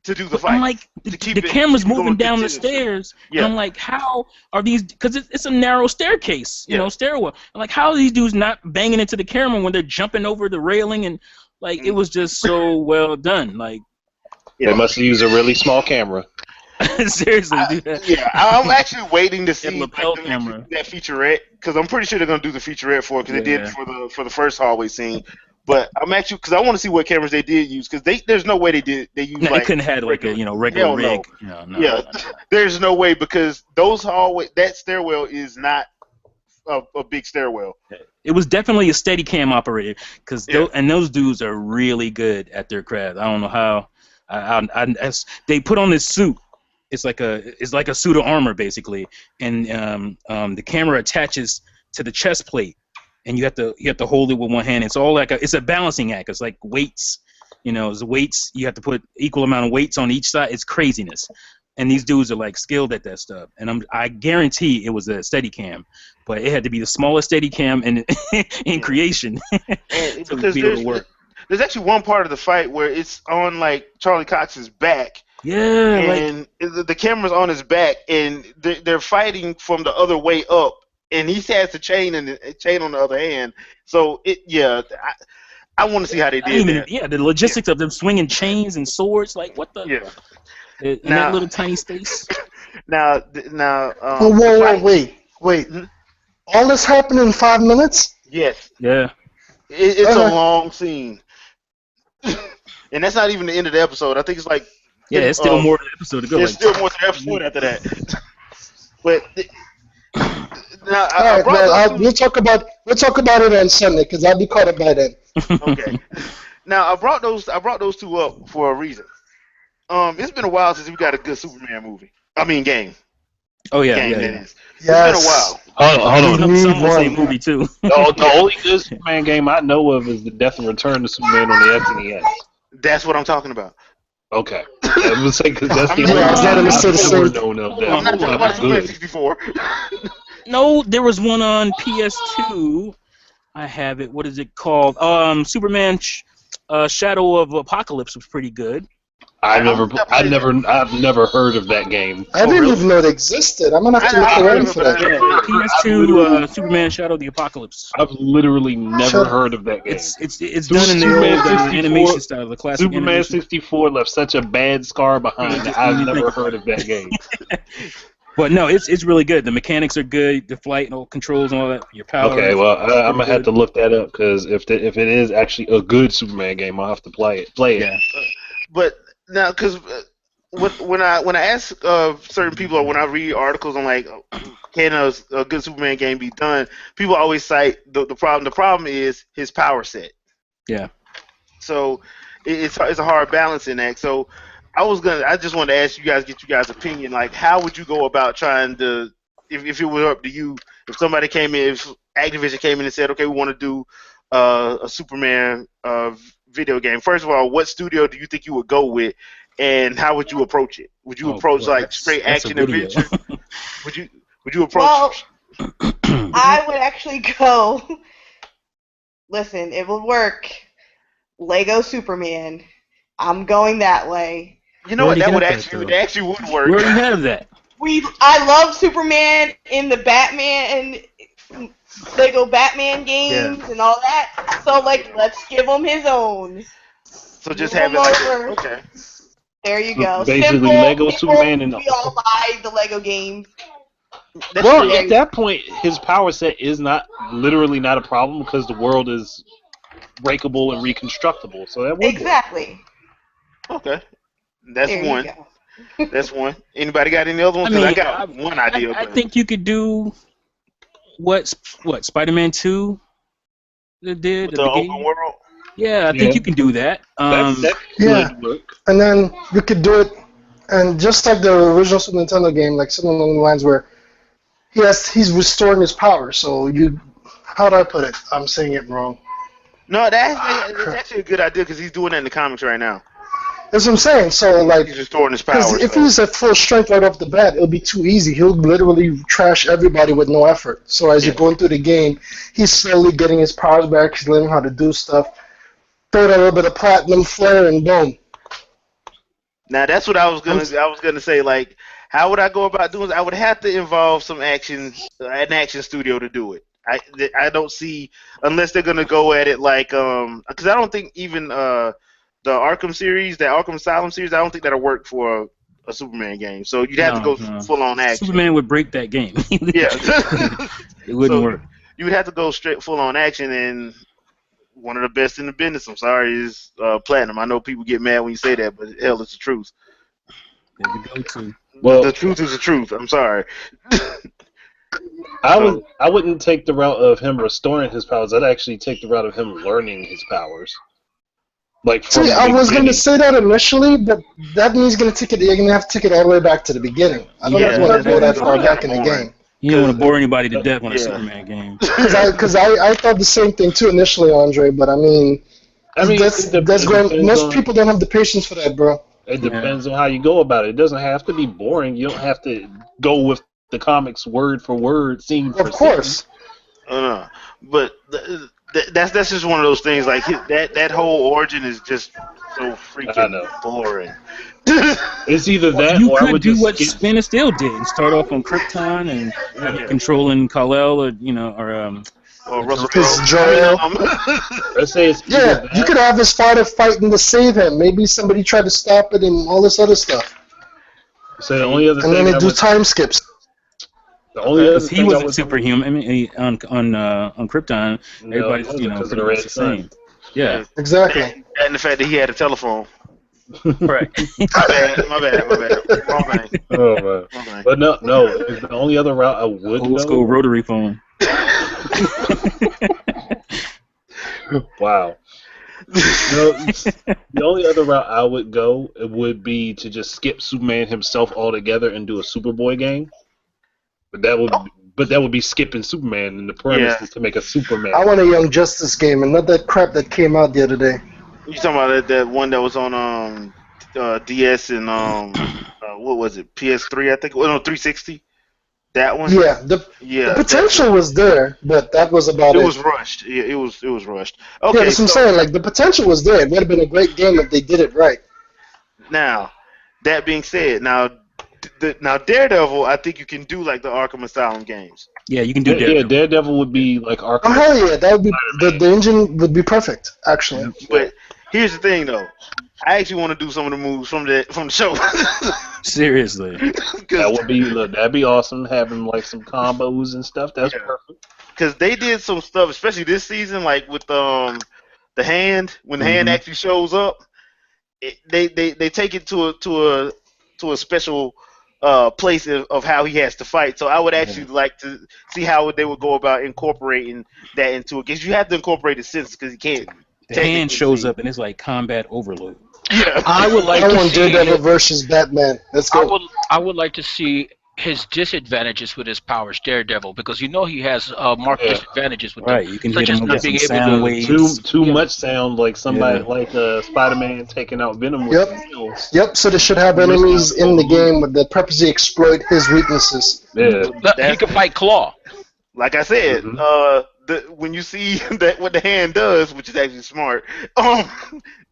to do the fight. I'm like, the camera's moving down the stairs. Yeah. And I'm like, how are these? Because it's a narrow staircase, stairwell. I'm like, how are these dudes not banging into the camera when they're jumping over the railing? And like, it was just so well done. Like, they must have used a really small camera. Seriously, dude. I'm actually waiting to see lapel camera. that featurette because I'm pretty sure they're gonna do the featurette for it because they did for the first hallway scene. But I'm actually because I want to see what cameras they did use because there's no way they used no, they couldn't have like a regular rig. No. There's no way because that stairwell is not a big stairwell. It was definitely a steady cam operator because those dudes are really good at their craft. I don't know how. They put on this suit. It's like a suit of armor basically, and the camera attaches to the chest plate. And you have to hold it with one hand. It's all like it's a balancing act. It's like weights, it's weights. You have to put equal amount of weights on each side. It's craziness, and these dudes are like skilled at that stuff. And I guarantee it was a Steadicam, but it had to be the smallest Steadicam in creation to be able to work. There's actually one part of the fight where it's on like Charlie Cox's back. Yeah, and the camera's on his back, and they're fighting from the other way up. And he has the chain and the chain on the other hand. So I want to see how they did that. Yeah, the logistics of them swinging chains and swords, like what the? Yeah. In that little tiny space. Now. Whoa, wait. Mm-hmm. All this happened in 5 minutes? Yes. Yeah. It's a long scene, and that's not even the end of the episode. I think it's like. Yeah, it's still more to the episode to go. There's still more to the episode after that. But. Now, we'll talk about it on Sunday because I'll be caught up by then. Okay. Now I brought those two up for a reason. It's been a while since we got a good Superman movie. I mean game. Oh yeah, game, yeah. That is. Yes. It's been a while. Hold on. Some will say movie too. The only good Superman game I know of is the Death and Return of Superman on the SNES. That's what I'm talking about. Okay. I would say because that's the only I've known of that. I'm not talking about Superman 64. No, there was one on PS2. I have it. What is it called? Superman Shadow of Apocalypse was pretty good. I've never heard of that game. I didn't even know it existed. I'm gonna have to look around for that. PS2 Superman Shadow of the Apocalypse. I've literally never heard of that game. It's done in the old animation style, the classic Superman animation. 64 left such a bad scar behind that I've never heard of that game. But no, it's really good. The mechanics are good. The flight and all controls and all that. Your power. Okay, well I'm gonna have to look that up because if it is actually a good Superman game, I'll have to play it. Yeah. But now, because when I ask certain people or when I read articles on like can a good Superman game be done, people always cite the problem. The problem is his power set. Yeah. So it's a hard balancing act. So I just wanted to ask you guys, get you guys' opinion. Like, how would you go about trying to, if it were up to you, if somebody came in, if Activision came in and said, okay, we want to do a Superman video game. First of all, what studio do you think you would go with, and how would you approach it? Would you Oh, approach boy, like straight that's a action video. adventure? Would you approach? Well, I would actually go. Listen, it will work. Lego Superman. I'm going that way. You know We what? already That got that, would though. actually would We work. already have that. I love Superman in the Batman and Lego Batman games and all that. So like, let's give him his own. So just Move have him it like over. okay. There you go. Basically, Simple. Lego People, Superman and we all buy the Lego games. That's well, true. at that point, his power set is literally not a problem because the world is breakable and reconstructible. So that would work. Exactly. Okay, that's There one. you go. That's one. Anybody got any other ones? I Because I mean, got one idea. I but think you could do what Spider-Man 2 did with at the the open beginning. world. Yeah, I Yeah. think you can do that. That Yeah. could work. And then you could do it, and just like the original Super Nintendo game, like something along the lines where he's restoring his power. So how do I put it? I'm saying it wrong. No, that's actually a good idea because he's doing that in the comics right now. That's what I'm saying. So like, He's restoring his because powers. if he's at full strength right off the bat, it'll be too easy. He'll literally trash everybody with no effort. So as you're going through the game, he's slowly getting his powers back. He's learning how to do stuff. Throw that little bit of platinum flare, and boom. Now that's what I was gonna say. Like, how would I go about doing it? I would have to involve some action, an action studio to do it. I don't see unless they're gonna go at it like because I don't think even the Arkham series, the Arkham Asylum series, I don't think that'll work for a Superman game. So you'd have to go full on action. Superman would break that game. Yeah, It wouldn't So work. you would have to go straight full on action, and one of the best in the business, I'm sorry, is Platinum. I know people get mad when you say that, but hell, it's the truth. There you go too. Well, The truth is the truth. I'm sorry. I wouldn't take the route of him restoring his powers. I'd actually take the route of him learning his powers. Like from See, the I was going beginning. to say that initially, but that means you're going to have to take it all the way back to the beginning. I don't Yeah, want to go that that's far kinda back in the boring. game. You don't want to bore anybody to death on a Yeah. Superman game. Because I thought the same thing too initially, Andre, but I mean, that's going. Most people don't have the patience for that, bro. It depends on how you go about it. It doesn't have to be boring. You don't have to go with the comics word for word, scene for Of course. But that's just one of those things. Like that whole origin is just so I freaking know. boring. It's either that You or I could would do just what skip. Spin and Steel did and start off on Krypton and have you controlling Kal-El Or Russell Because Crowe. Jor-El. Let's say it's either Yeah, that. you could have his father fighting to save him. Maybe somebody tried to stop it and all this other stuff. So the only other And then thing they I do would, time skips. the only other Because he thing I wasn't would superhuman. I mean, on Krypton, No, everybody's it wasn't 'cause of the pretty red much the sun. same. Yeah, Exactly. And the fact that he had a telephone. right. My bad. Wrong thing. Oh man. Wrong thing. But no, the only other route I would Old school go. rotary phone. Wow. The only other route I would go would be to just skip Superman himself altogether and do a Superboy game. But that would be skipping Superman, and the premise is to make a Superman. I want a Young Justice game and not that crap that came out the other day. You talking about that one that was on DS and what was it? PS3, I think. Well, no, 360. That one. Yeah, the potential was there, but that was about it. It was rushed. Yeah, it was rushed. Okay, Yeah, that's what I'm saying. Like the potential was there. It would have been a great game if they did it right. Now, that being said, now Daredevil, I think you can do like the Arkham Asylum games. Yeah, you can do Yeah, Daredevil. Daredevil would be like Arkham. Oh hell yeah, that would be the engine would be perfect actually. But here's the thing, though. I actually want to do some of the moves from the show. Seriously. That'd be awesome. Having like some combos and stuff. That's perfect. Because they did some stuff, especially this season, like with the hand when the hand actually shows up. They take it to to a special place of how he has to fight. So I would actually like to see how they would go about incorporating that into it, because you have to incorporate the senses, because you can't The hand technically shows see. up and it's like combat overload. Yeah. I would like I to want see. Daredevil versus Batman. Let's I go. would I would like to see his disadvantages with his powers, Daredevil, because you know he has marked Yeah. disadvantages with them, Right, you can such hit as him not with some being able sound to. waves. Too Yeah. much sound like somebody Yeah. like Spider-Man taking out Venom with Yep. nails. Yyep. So they should have Too much enemies sound in the for a game that purposely exploit his weaknesses. Yeah. He That's, can fight Claw. like I said, Mhm. when you see that what the hand does, which is actually smart,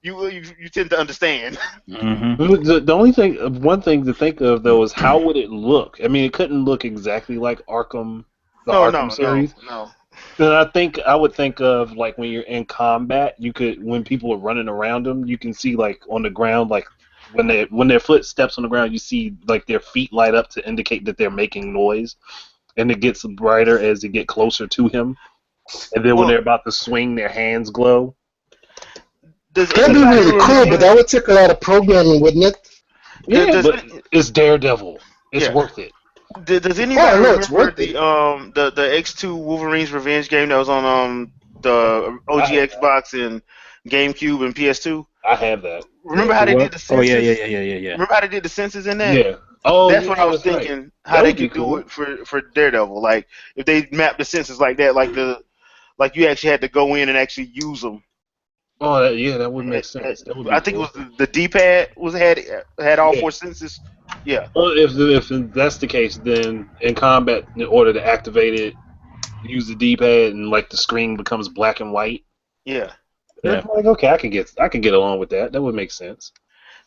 you tend to understand. Hmm. The only thing, one thing to think of though is how would it look? I mean, it couldn't look exactly like Arkham, the Oh Arkham no, no, series. no. Then I would think of like when you're in combat, you could when people are running around them, you can see like on the ground, like when their foot steps on the ground, you see like their feet light up to indicate that they're making noise, and it gets brighter as they get closer to him. And then when Well, they're about to swing, their hands glow. does That'd be anybody really cool, but that would take a lot of programming, wouldn't it? Yeah, does, but it's Daredevil. It's yeah. worth it. Does Oh, anybody no, it's remember worth it. the X2 Wolverine's Revenge game that was on the OG Xbox and GameCube and PS2? I have that. Remember how they did the Oh senses? yeah. Remember how they did the senses in that? Yeah. Oh, That's yeah, what I was that's right. thinking. That How they would be could do cool. it for Daredevil, like if they mapped the senses like that, like you actually had to go in and actually use them. Oh, that would make sense. That would be I think cool. it was the D-pad had all Yeah. 4 senses. Yeah, Well, if that's the case, then in combat, in order to activate it, use the D-pad, and like the screen becomes black and white. yeah. Yeah. Like, okay, I can get along with that. That would make sense.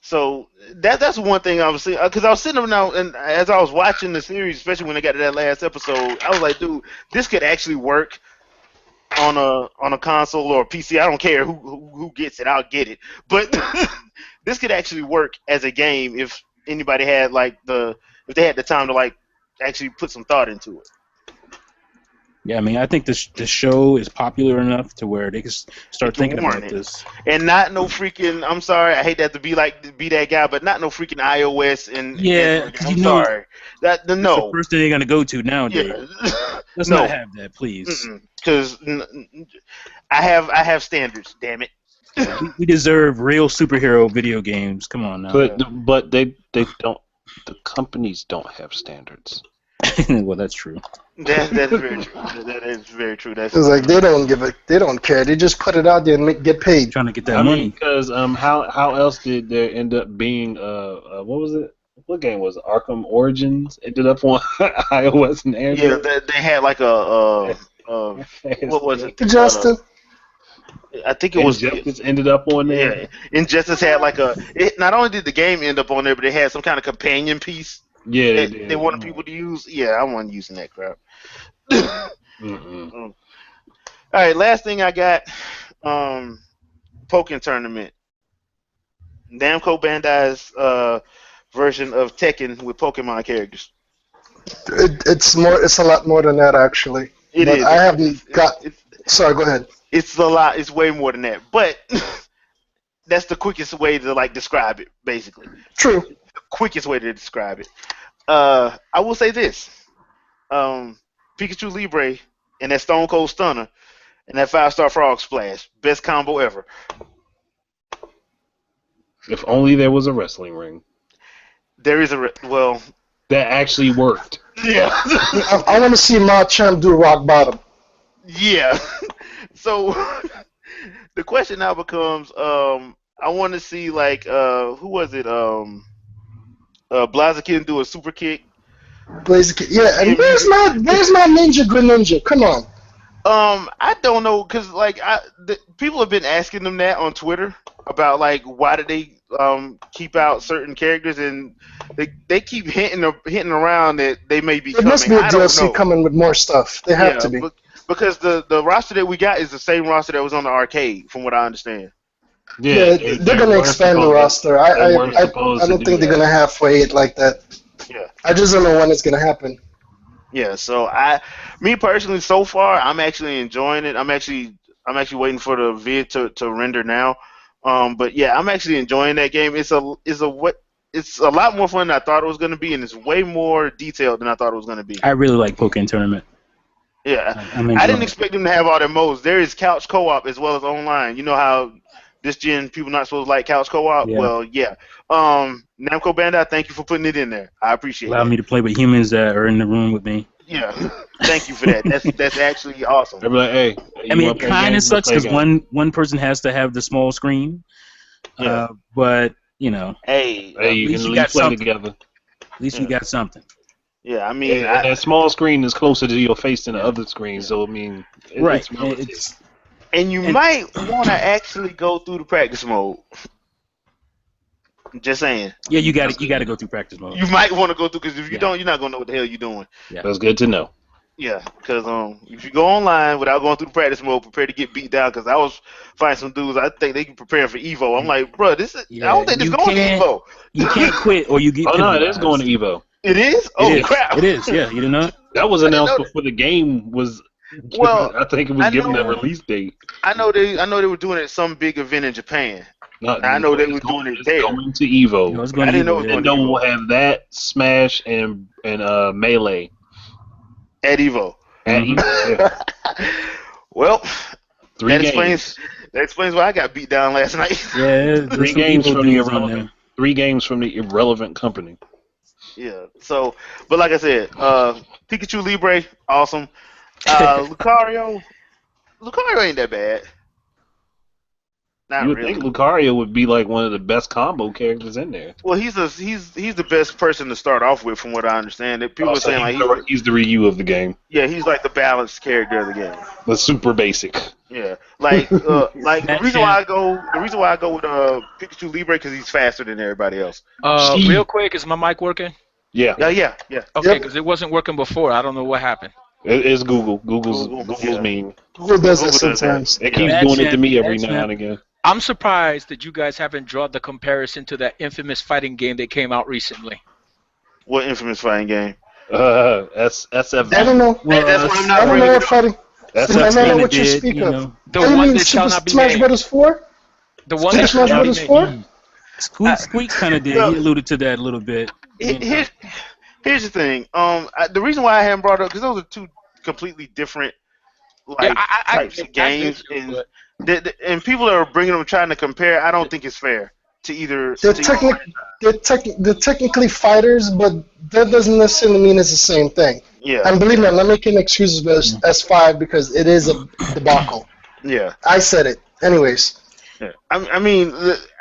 So that's one thing I was seeing, because I was sitting now and as I was watching the series, especially when they got to that last episode, I was like, dude, this could actually work on a console or a PC. I don't care who gets it, I'll get it. But this could actually work as a game if anybody had if they had the time to like actually put some thought into it. Yeah, I mean, I think the show is popular enough to where they can start They can thinking warrant about it. this. And not no freaking. I'm sorry, I hate that to be that guy, but not no freaking iOS and Yeah, Android. 'cause I'm you know sorry. That's the no. first thing they're gonna go to nowadays. Yeah. Let's No. not have that, please. Because I have standards. Damn it. We deserve real superhero video games. Come on now. But they don't. The companies don't have standards. Well, that's true. That's very true. That is very true. That's It's like they don't care. They just put it out there and get paid. Trying to get that I money. mean, because how else did there end up being what was it? What game was it? Arkham Origins ended up on iOS and Android. yeah. They had like a what was it? Justin. I think it was Injustice ended up on there. Yeah. Injustice had not only did the game end up on there, but it had some kind of companion piece. Yeah, they They did. wanted people to use. Yeah, I wasn't using that crap. Mm-mm. All right, last thing I got, Pokken tournament. Namco Bandai's version of Tekken with Pokemon characters. It's a lot more than that actually. It But is. I haven't got. It's, Sorry, go ahead. it's a lot. It's way more than that. But that's the quickest way to like describe it, basically. True. The quickest way to describe it. I will say this: Pikachu Libre and that Stone Cold Stunner and that 5-star Frog Splash, best combo ever. If only there was a wrestling ring There is well, that actually worked. yeah, I want to see Machamp do rock bottom. yeah. So the question now becomes, I want to see like who was it? Blaziken do a super kick. Blaziken. Yeah, and where's my Ninja Greninja? Come on. I don't know, cause like people have been asking them that on Twitter about like why did they keep out certain characters, and they keep hinting around that they may be There coming. must be a I don't DLC know. coming with more stuff. They have to be. Because the roster that we got is the same roster that was on the arcade, from what I understand. Yeah, they're gonna expand the roster. I don't think they're gonna halfway it like that. Yeah. I just don't know when it's gonna happen. Yeah, so me personally, so far, I'm actually enjoying it. I'm actually waiting for the vid to render now. But yeah, I'm actually enjoying that game. It's a it's a lot more fun than I thought it was going to be, and it's way more detailed than I thought it was going to be. I really like Pokken Tournament. Yeah, I'm I enjoying didn't it. expect them to have all their modes. There is couch co-op as well as online. You know how this gen people not supposed to like couch co-op? Yeah. Well, yeah. Namco Bandai, thank you for putting it in there. I appreciate Allow that. me to play with humans that are in the room with me. Yeah, thank you for that. That's actually awesome. They'll be like, hey, I mean, you it kind of sucks because one person has to have the small screen. Yeah. But you know, Hey, Hey, you least can you at got least play something. together. at least we got something. yeah. I mean, And that small screen is closer to your face than the other screen, so I mean, Right. it's relative. and you might want to actually go through the practice mode. Just saying. Yeah, you got to go through practice mode. You might want to go through because if you Yeah. don't, you're not gonna know what the hell you're doing. That's good to know. Yeah, because if you go online without going through the practice mode, prepare to get beat down. Because I was fighting some dudes, I think they can prepare for Evo. I'm like, bro, this is. I don't think this you going to can't- Evo. You can't quit or you get. Oh no, it penalized. is going to Evo. It is. It Oh is. crap! It is. Yeah, you didn't know. That was I didn't announced know before the game was. Well, I think it was I given a know- release date. I know they were doing it at some big event in Japan. No, I know they it's were doing it it's there. Going to Evo. You know, it's going I didn't to know it was going to Nintendo will Evo. have that, Smash, and Melee At Evo. at Mhm. Evo. Yeah. Well, Three that games. explains why I got beat down last night. Yeah, there's Three some games evil from the dudes on irrelevant. there. 3 games from the irrelevant company. Yeah. So, but like I said, Pikachu Libre, awesome. Lucario ain't that bad. Not You would really. think Lucario would be like one of the best combo characters in there. Well, he's the best person to start off with, from what I understand. People are Also, saying like he's the Ryu of the game. he's like the balanced character of the game. The super basic. Yeah, like the That reason why I go with Pikachu Libre because he's faster than everybody else. Real quick, is my mic working? Yeah, Yeah. Okay, Yep. because it wasn't working before. I don't know what happened. it's Google. Google's yeah. mean. Google does Google that does that. sometimes. It keeps Bad doing it to champ, me every bad now champ. and again. I'm surprised that you guys haven't drawn the comparison to that infamous fighting game that came out recently. What infamous fighting game? SF. I don't know. Well, That's why I'm I not don't know bringing what it up. fighting. SF. I don't know Kinda what you did, speak you of. know. The I one mean, that shall Super not be Smash named. Brothers 4? The one Super that shall Smash not be Brothers named. 4? Squeaks kind of did. He alluded to that a little bit. Here's the thing. The reason why I haven't brought it up because those are two completely different Yeah, types of games, and people that are bringing them trying to compare. I don't think it's fair to either. They're technically fighters, but that doesn't necessarily mean it's the same thing. Yeah. And believe me, I'm not making excuses for S5 because it is a debacle. Yeah. I said it. Anyways. Yeah. I mean,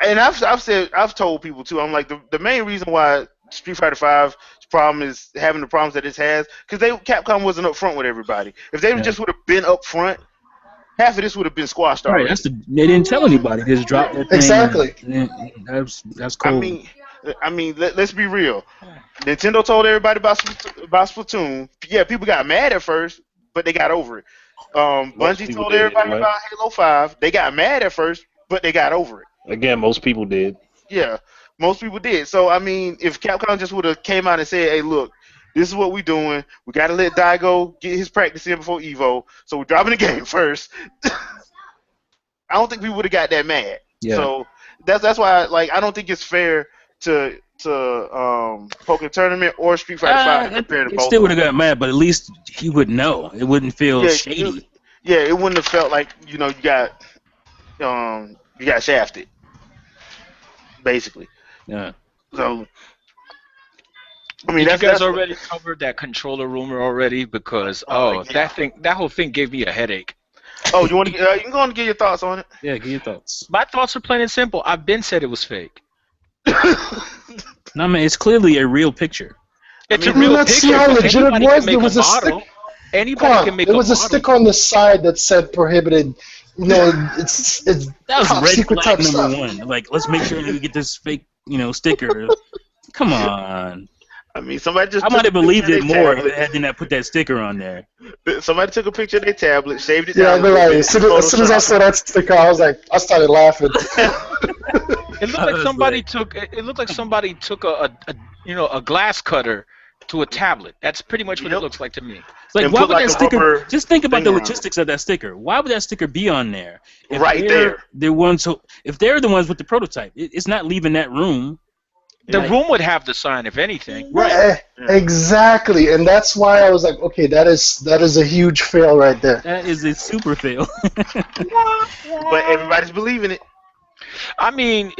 and I've told people too. I'm like the main reason why Street Fighter V's problem is having the problems that it has because Capcom wasn't up front with everybody. If they just would have been up front, half of this would have been squashed already. Right, they didn't tell anybody. They just dropped that thing. Exactly. That's cool. I mean, let's be real. Nintendo told everybody about Splatoon. Yeah, people got mad at first, but they got over it. Bungie people told did everybody anyway. about Halo 5. They got mad at first, but they got over it. Again, most people did. Yeah, most people did. So, I mean, if Capcom just would have came out and said, hey, look, this is what we're doing. We got to let Daigo get his practice in before Evo. So we're dropping the game first. I don't think we would have got that mad. Yeah. So that's why, like, I don't think it's fair to Pokken Tournament or Street Fighter 5 compared to It both. still would have got mad, but at least he would know. It wouldn't feel shady. It wouldn't have felt like you got shafted, basically. Yeah. So, I mean, Did you that's guys already covered that controller rumor already? Because yeah. that whole thing gave me a headache. Oh, you want to? You can go on and get your thoughts on it. Yeah, give your thoughts. My thoughts are plain and simple. I've been said it was fake. No, man, it's clearly a real picture. It's I mean, a real let's see picture. how But legit it anybody was. can make There was a a model. stick. Anybody can make There a was a model. stick on the side that said prohibited. It's That was top red secret flag type number stuff. one. Like, let's make sure that we get this fake, sticker. Come on. I mean, somebody just. I might have believed it more if tablet. it had not put that sticker on there. Somebody took a picture of their tablet, saved it Yeah, down. I'd be like, as soon as I saw that sticker, I started laughing. It looked like somebody took. It looked like somebody took a glass cutter to a tablet. That's pretty much what it looks like to me. It's like, And why put would like that a sticker? rubber Just think about the thing around logistics of that sticker. Why would that sticker be on there? If Right there. They're ones if they're the ones with the prototype, it's not leaving that room. The room would have the sign, if anything. Right. Exactly, and that's why I was like, okay, that is a huge fail right there. That is a super fail. But everybody's believing it. I mean,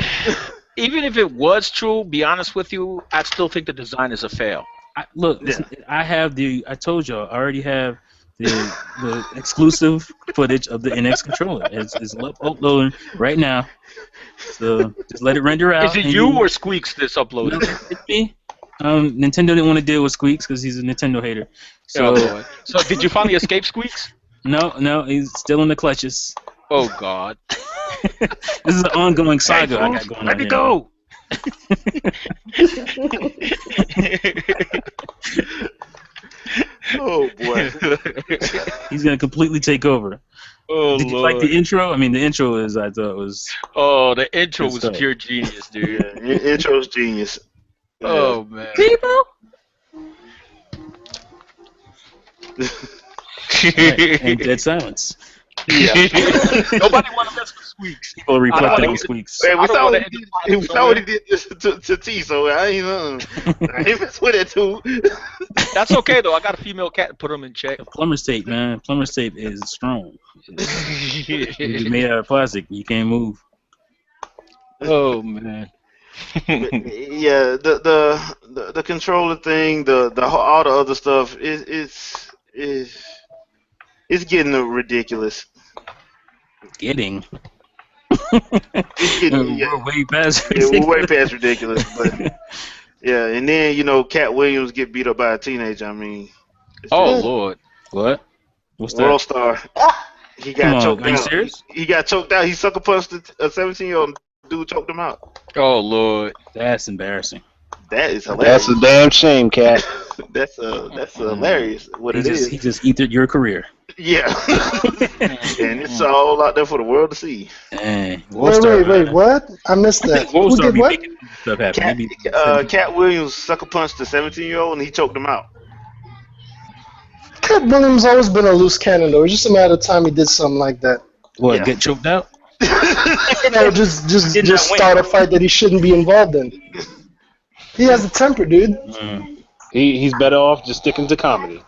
even if it was true, be honest with you, I still think the design is a fail. Look, I have I told y'all, I already have the exclusive footage of the NX controller. It's uploading right now. So just let it render out. Is it you or Squeaks that's uploaded? No, it's me. Nintendo didn't want to deal with Squeaks because he's a Nintendo hater. So, so did you finally escape Squeaks? No, he's still in the clutches. Oh God! This is an ongoing saga I got going on. Let me go. Oh boy. He's gonna completely take over. Oh, Did you Lord. like the intro? I mean, the intro I thought was. Oh, the intro Good was stuff. pure genius, dude. Yeah, intro's genius. Oh man. People. Right, and dead silence. Yeah. Nobody want to mess with Squeaks. People are reflecting on get- Squeaks. Hey, we I don't saw wanna what he did to T, so I ain't I ain't mess with it too. That's okay though. I got a female cat to put him in check. Plumber's tape, man. Plumber's tape is strong. It's made out of plastic. You can't move. Oh man. Yeah, the controller thing, all the other stuff it's getting ridiculous. Getting. It's getting, We're way past. we're way past ridiculous, but yeah, and then Cat Williams get beat up by a teenager. I mean, it's Oh just Lord. What? What's that? World Star. He Come got on, choked are you out. serious? He got choked out. He sucker punched a 17-year-old dude, choked him out. Oh Lord. That's embarrassing. That is hilarious. That's a damn shame, Cat. That's hilarious. What He it is. just ethered your career. Yeah. And it's all out there for the world to see. Dang. Wait, what? I missed that. Who Wolfstar did be what? making stuff happen. He be- Cat Williams sucker punched a 17-year-old and he choked him out. Cat Williams always been a loose cannon though. It's just a matter of time he did something like that. What? Yeah. Get choked out? No, just Did not win. start a fight that he shouldn't be involved in. He has a temper, dude. He's better off just sticking to comedy.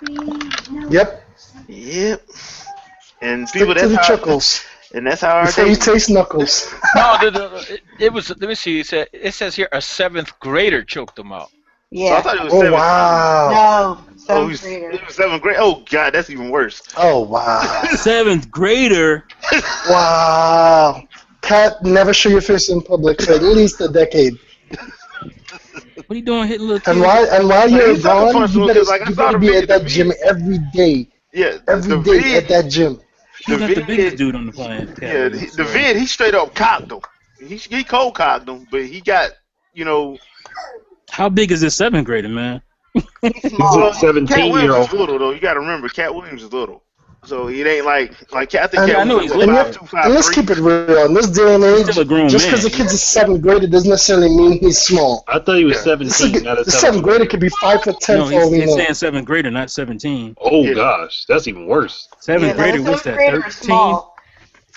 Yep. Yep. And Stick people to the that's how, chuckles and that's how our before day. you taste knuckles. No, it was. Let me see. It says here a 7th grader choked him out. So I Yeah. thought it was Oh 7. wow. No. Oh, he Seventh was, grader. it was 7th grade. Oh God, that's even worse. Oh wow. 7th grader. Wow. Cat, never show your face in public for at least a decade. What are you doing hitting little kids? And while you're he's sucker gone, punching you him, better, 'cause, like, I you saw better the be at that vid- gym every day. Yeah. Every the day vid- at that gym. He's not the vid- biggest dude on the planet. Yeah, the vid, he straight up cocked him. He cold cocked him, but he got, How big is this 7th grader, man? He's small. Cat Williams 17-year-old. is little though. You got to remember, Cat Williams is little, so it ain't like I think And Cat I know Williams he's is little. 5'2", And let's 5'3". keep it real. In this day and age, Still a grown just man. because the kid's a 7th grader doesn't necessarily mean he's small. I thought he was Yeah. The 17, not a 7th grader could be 5'10" No, for all we he's know. saying 7th grader, not 17. Oh Yeah. gosh, that's even worse. 7th Yeah, grader, the what's seventh that? grader is 13? small.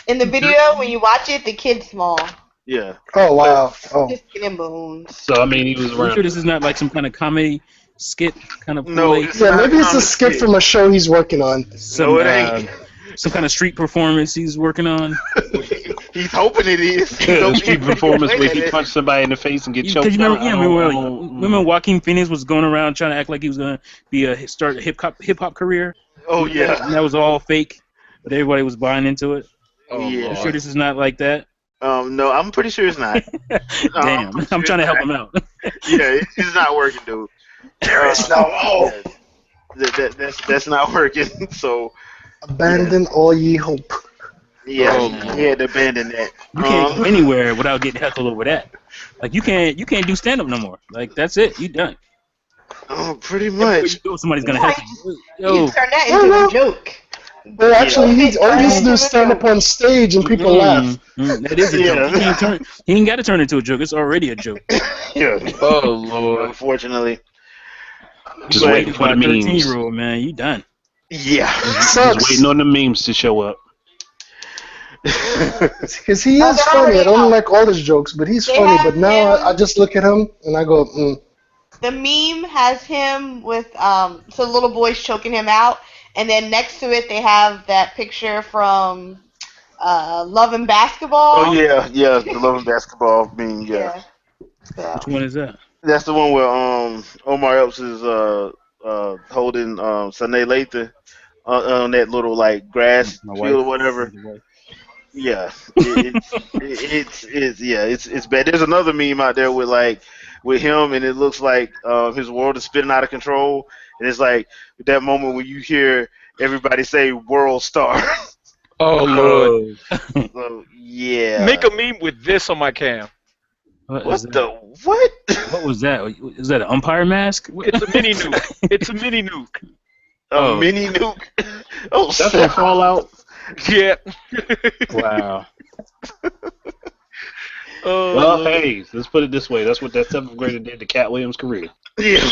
In the video, when you watch it, the kid's small. Yeah. Oh wow. Oh. Just skin and bones. So I mean, he was Are you around. sure this is not like some kind of comedy skit kind of No, play? it's Yeah, not maybe it's a common skit kid. from a show he's working on. Some, it ain't. some kind of street performance he's working on. He's hoping it is. He's A hoping street it- performance where he it- punched somebody in the face and get Because choked you remember, out. yeah, remember Joaquin Phoenix was going around trying to act like he was gonna start a hip hop career. Oh yeah. And that was all fake, but everybody was buying into it. Oh Yeah. You Lord. sure this is not like that? No, I'm pretty sure it's not. Damn, I'm trying to help him out. Yeah, it's not working, dude. There is no hope. That's not working. So Abandon all ye hope. yeah, Oh, he had to abandon that. You can't go anywhere without getting heckled over that. Like you can't do stand up no more. Like that's it. You done. Pretty Everywhere much. you go, somebody's gonna Yeah, heckle you. You Yo, turn that into a joke. Well, actually, all he needs to do is stand up on stage and people laugh. that is a Yeah. joke. He ain't got to turn into a joke. It's already a joke. Yeah. Oh Lord. Unfortunately. Just But- waiting for the memes. 13-year-old man, you done. Yeah. Just Sucks. waiting on the memes to show up. Because he Oh, is they're funny. I already don't out. like all his jokes, but he's They funny. have But now him. I just look at him and I go, The meme has him with so the little boy's choking him out, and then next to it they have that picture from Love and Oh Basketball. yeah, the Love and Basketball meme. Yeah, Yeah. Which So one is that? that's the one where Omar Epps is holding Sunday Lathan on that little like grass My field wife. or whatever. The wife. Yeah, it's bad. There's another meme out there with him, and it looks like his world is spinning out of control, and it's like that moment when you hear everybody say "World Star." Oh Lord. Oh, So yeah, Make a meme with this on my cam. what is what that? the what? What was that? Is that an umpire mask? It's a mini nuke. It's a mini nuke. A Oh, mini nuke? Oh, That's from Fallout. Yeah. wow. Oh Well, Lord. hey, let's put it this way. That's what that 7th grader did to Cat Williams' career. yeah.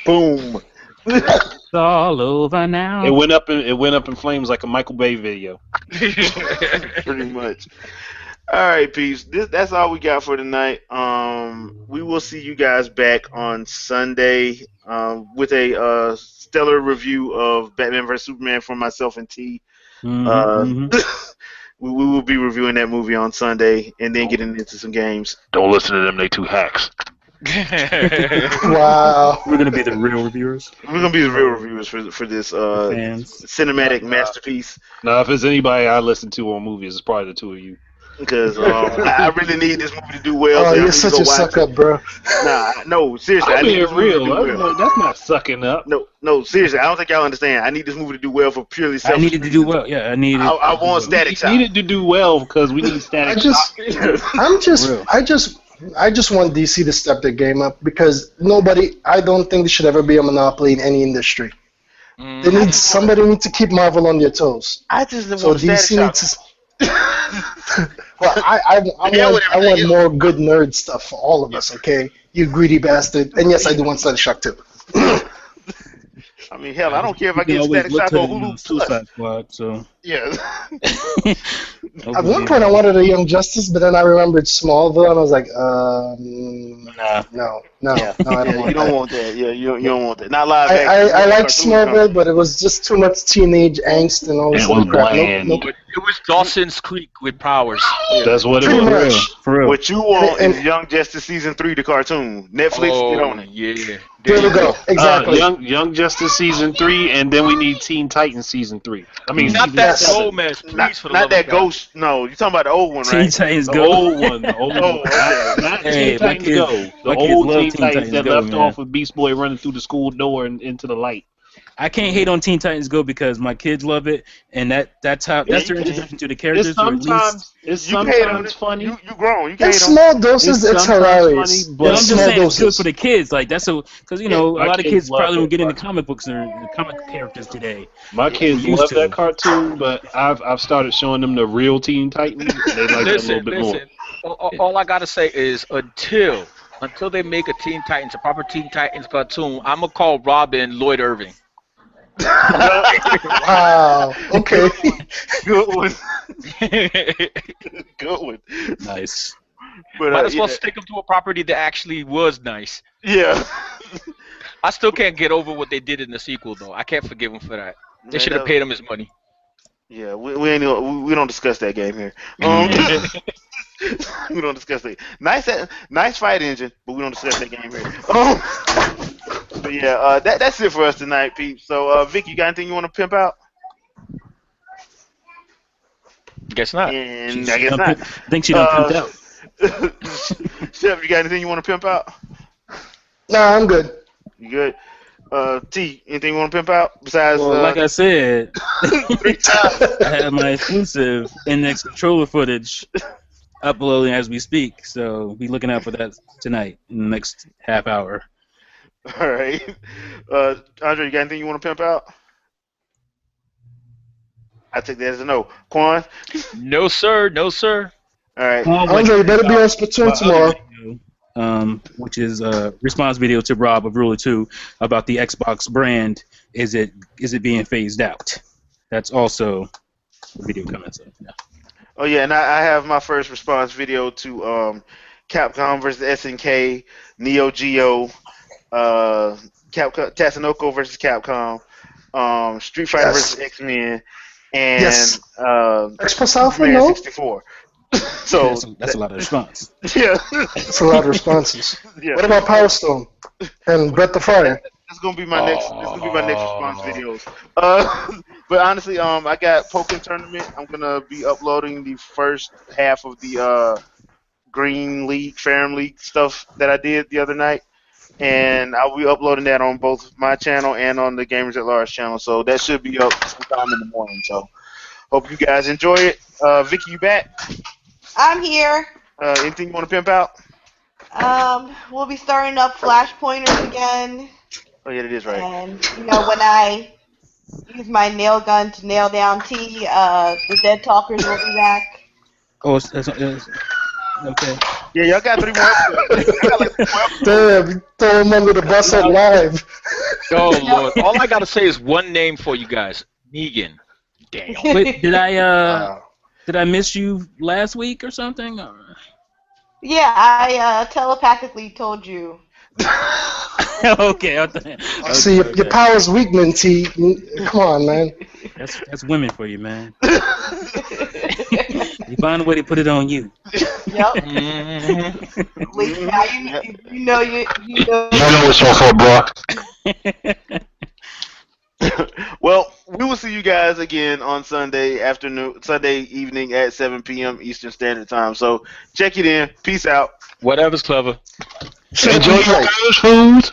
Boom. It's all over now. It went up in flames like a Michael Bay video. Pretty much. All right, peeps. That's all we got for tonight. We will see you guys back on Sunday with a stellar review of Batman vs Superman for myself and T. Mm-hmm, We will be reviewing that movie on Sunday and then getting into some games. Don't listen to them, they two hacks. wow. We're gonna be the real reviewers. We're gonna be the real reviewers for this Fans. cinematic masterpiece. Now, if there's anybody I listen to on movies, it's probably the two of you. Because I really need this movie to do well. Oh, So you're I need to such go a watch suck it. up, bro. Nah, no, seriously, I I'm need being this movie to real. do well. That's not sucking up. No, seriously, I don't think y'all understand. I need this movie to do well for purely I selfish needed to do reasons. well. Yeah, I needed. I want to do Static We Shock. needed to do well because we need Static Shock. I just want DC to step their game up because I don't think there should ever be a monopoly in any industry. Somebody needs to keep Marvel on their toes. I just So want DC Static needs Shock. to. Well, I Yeah, want whatever. more good nerd stuff for all of us, okay? You greedy bastard. And yes, I do want Static Shock too. I mean, hell, I don't care if I You can get always Static look Shock to on the Hulu Plus. Suicide Squad. So Yeah. At one point, I wanted a Young Justice, but then I remembered Smallville, and I was like, Nah. no, Yeah, I don't yeah, want you don't that. want that. Yeah, you don't want that. Not live action. I liked Cartoons, no. Smallville, but it was just too much teenage angst and all this It other was crap. bland. Nope. It was Dawson's Creek with powers. That's what it Pretty was. much. For real. What you want And- is Young Justice season 3, the cartoon. Netflix, get on it. Yeah. There we go. Exactly. Young Justice season 3, and then we need Teen Titans season 3. I mean, Not season that Yes. gold mess, please, Not, for the not love that of God. Ghost. No, you're talking about the old one, Teen right? Titans the Go. old one, the old Oh, one. okay. Not Hey, Teen my Titans kids- Go. The my kids old love Teen Teen Titans Titans that Go, left man. off with Beast Boy running through the school door and into the light. I can't hate on Teen Titans Go because my kids love it, and that's Yeah, their you can. introduction to the It's characters. Or at least, it's You can hate on sometimes it. funny. You grown. You In can hate on it. small doses, it's sometimes hilarious. funny, but I'm but just small saying it's good doses. for the kids. Like that's because my a lot of kids kids love probably don't that get into cartoon. comic books or the comic characters today. My kids used love to. that cartoon, but I've started showing them the real Teen Titans. They like it a little bit more. Listen. All I gotta say is until they make a proper Teen Titans cartoon, I'm gonna call Robin Lloyd Irving. Wow. Okay. Good one. Good one. Nice. But Might as well yeah. stick him to a property that actually was nice. Yeah. I still can't get over what they did in the sequel, though. I can't forgive him for that. They should have paid him his money. Yeah, we don't discuss that game here. We don't discuss that. Nice fight engine, but we don't discuss that game here. But yeah, that's it for us tonight, peeps. So, Vic, you got anything you want to pimp out? Guess not. And I guess not. I think she done pimped out. Chef, you got anything you want to pimp out? Nah, I'm good. You good? T, anything you want to pimp out besides? Well, like I said, 3 times. I have my exclusive index controller footage uploading as we speak. So be looking out for that tonight in the next half hour. All right. Andre, you got anything you want to pimp out? I take that as a no. Quan? No, sir. No, sir. All right. Andre, you better be on Splatoon tomorrow. Which is a response video to Rob of Ruler 2 about the Xbox brand. Is it being phased out? That's also video comments. So, yeah. Oh yeah, and I have my first response video to Capcom versus SNK, Neo Geo, Capcom Tatsunoko versus Capcom, Street Fighter versus Yes. X-Men, and Yes. Express Alpha? Superman No? 64. So That's a lot of response. yeah, That's a lot of responses. yeah. What about Power Stone and Breath of Fire? That's gonna be my next. That's gonna be my next response Oh. videos. But honestly, I got Pokken Tournament. I'm gonna be uploading the first half of the Green League, Farum League stuff that I did the other night, and I'll be uploading that on both my channel and on the Gamers at Large channel. So that should be up sometime in the morning. So hope you guys enjoy it. Vicky, you back? I'm here. Anything you want to pimp out? We'll be starting up flash pointers again, Oh yeah, it is right. and when I use my nail gun to nail down T, the Dead Talkers will be back. Oh, okay. Yeah, y'all got 3 more episodes. I got like 3 more episodes. Damn, throw him under the bus on live. Oh Lord! All I gotta say is one name for you guys: Negan. Damn. Wait, did I Wow. did I miss you last week or something? Or... Yeah, I telepathically told you. okay. I see your power's weakening, T. Come on, man. That's women for you, man. You find a way to put it on you. Yep. Mhm. At least now you know. You know what's your fault, bro. Well, we will see you guys again on Sunday evening at 7 p.m. Eastern Standard Time. So check it in. Peace out. Whatever's clever. Enjoy your foods.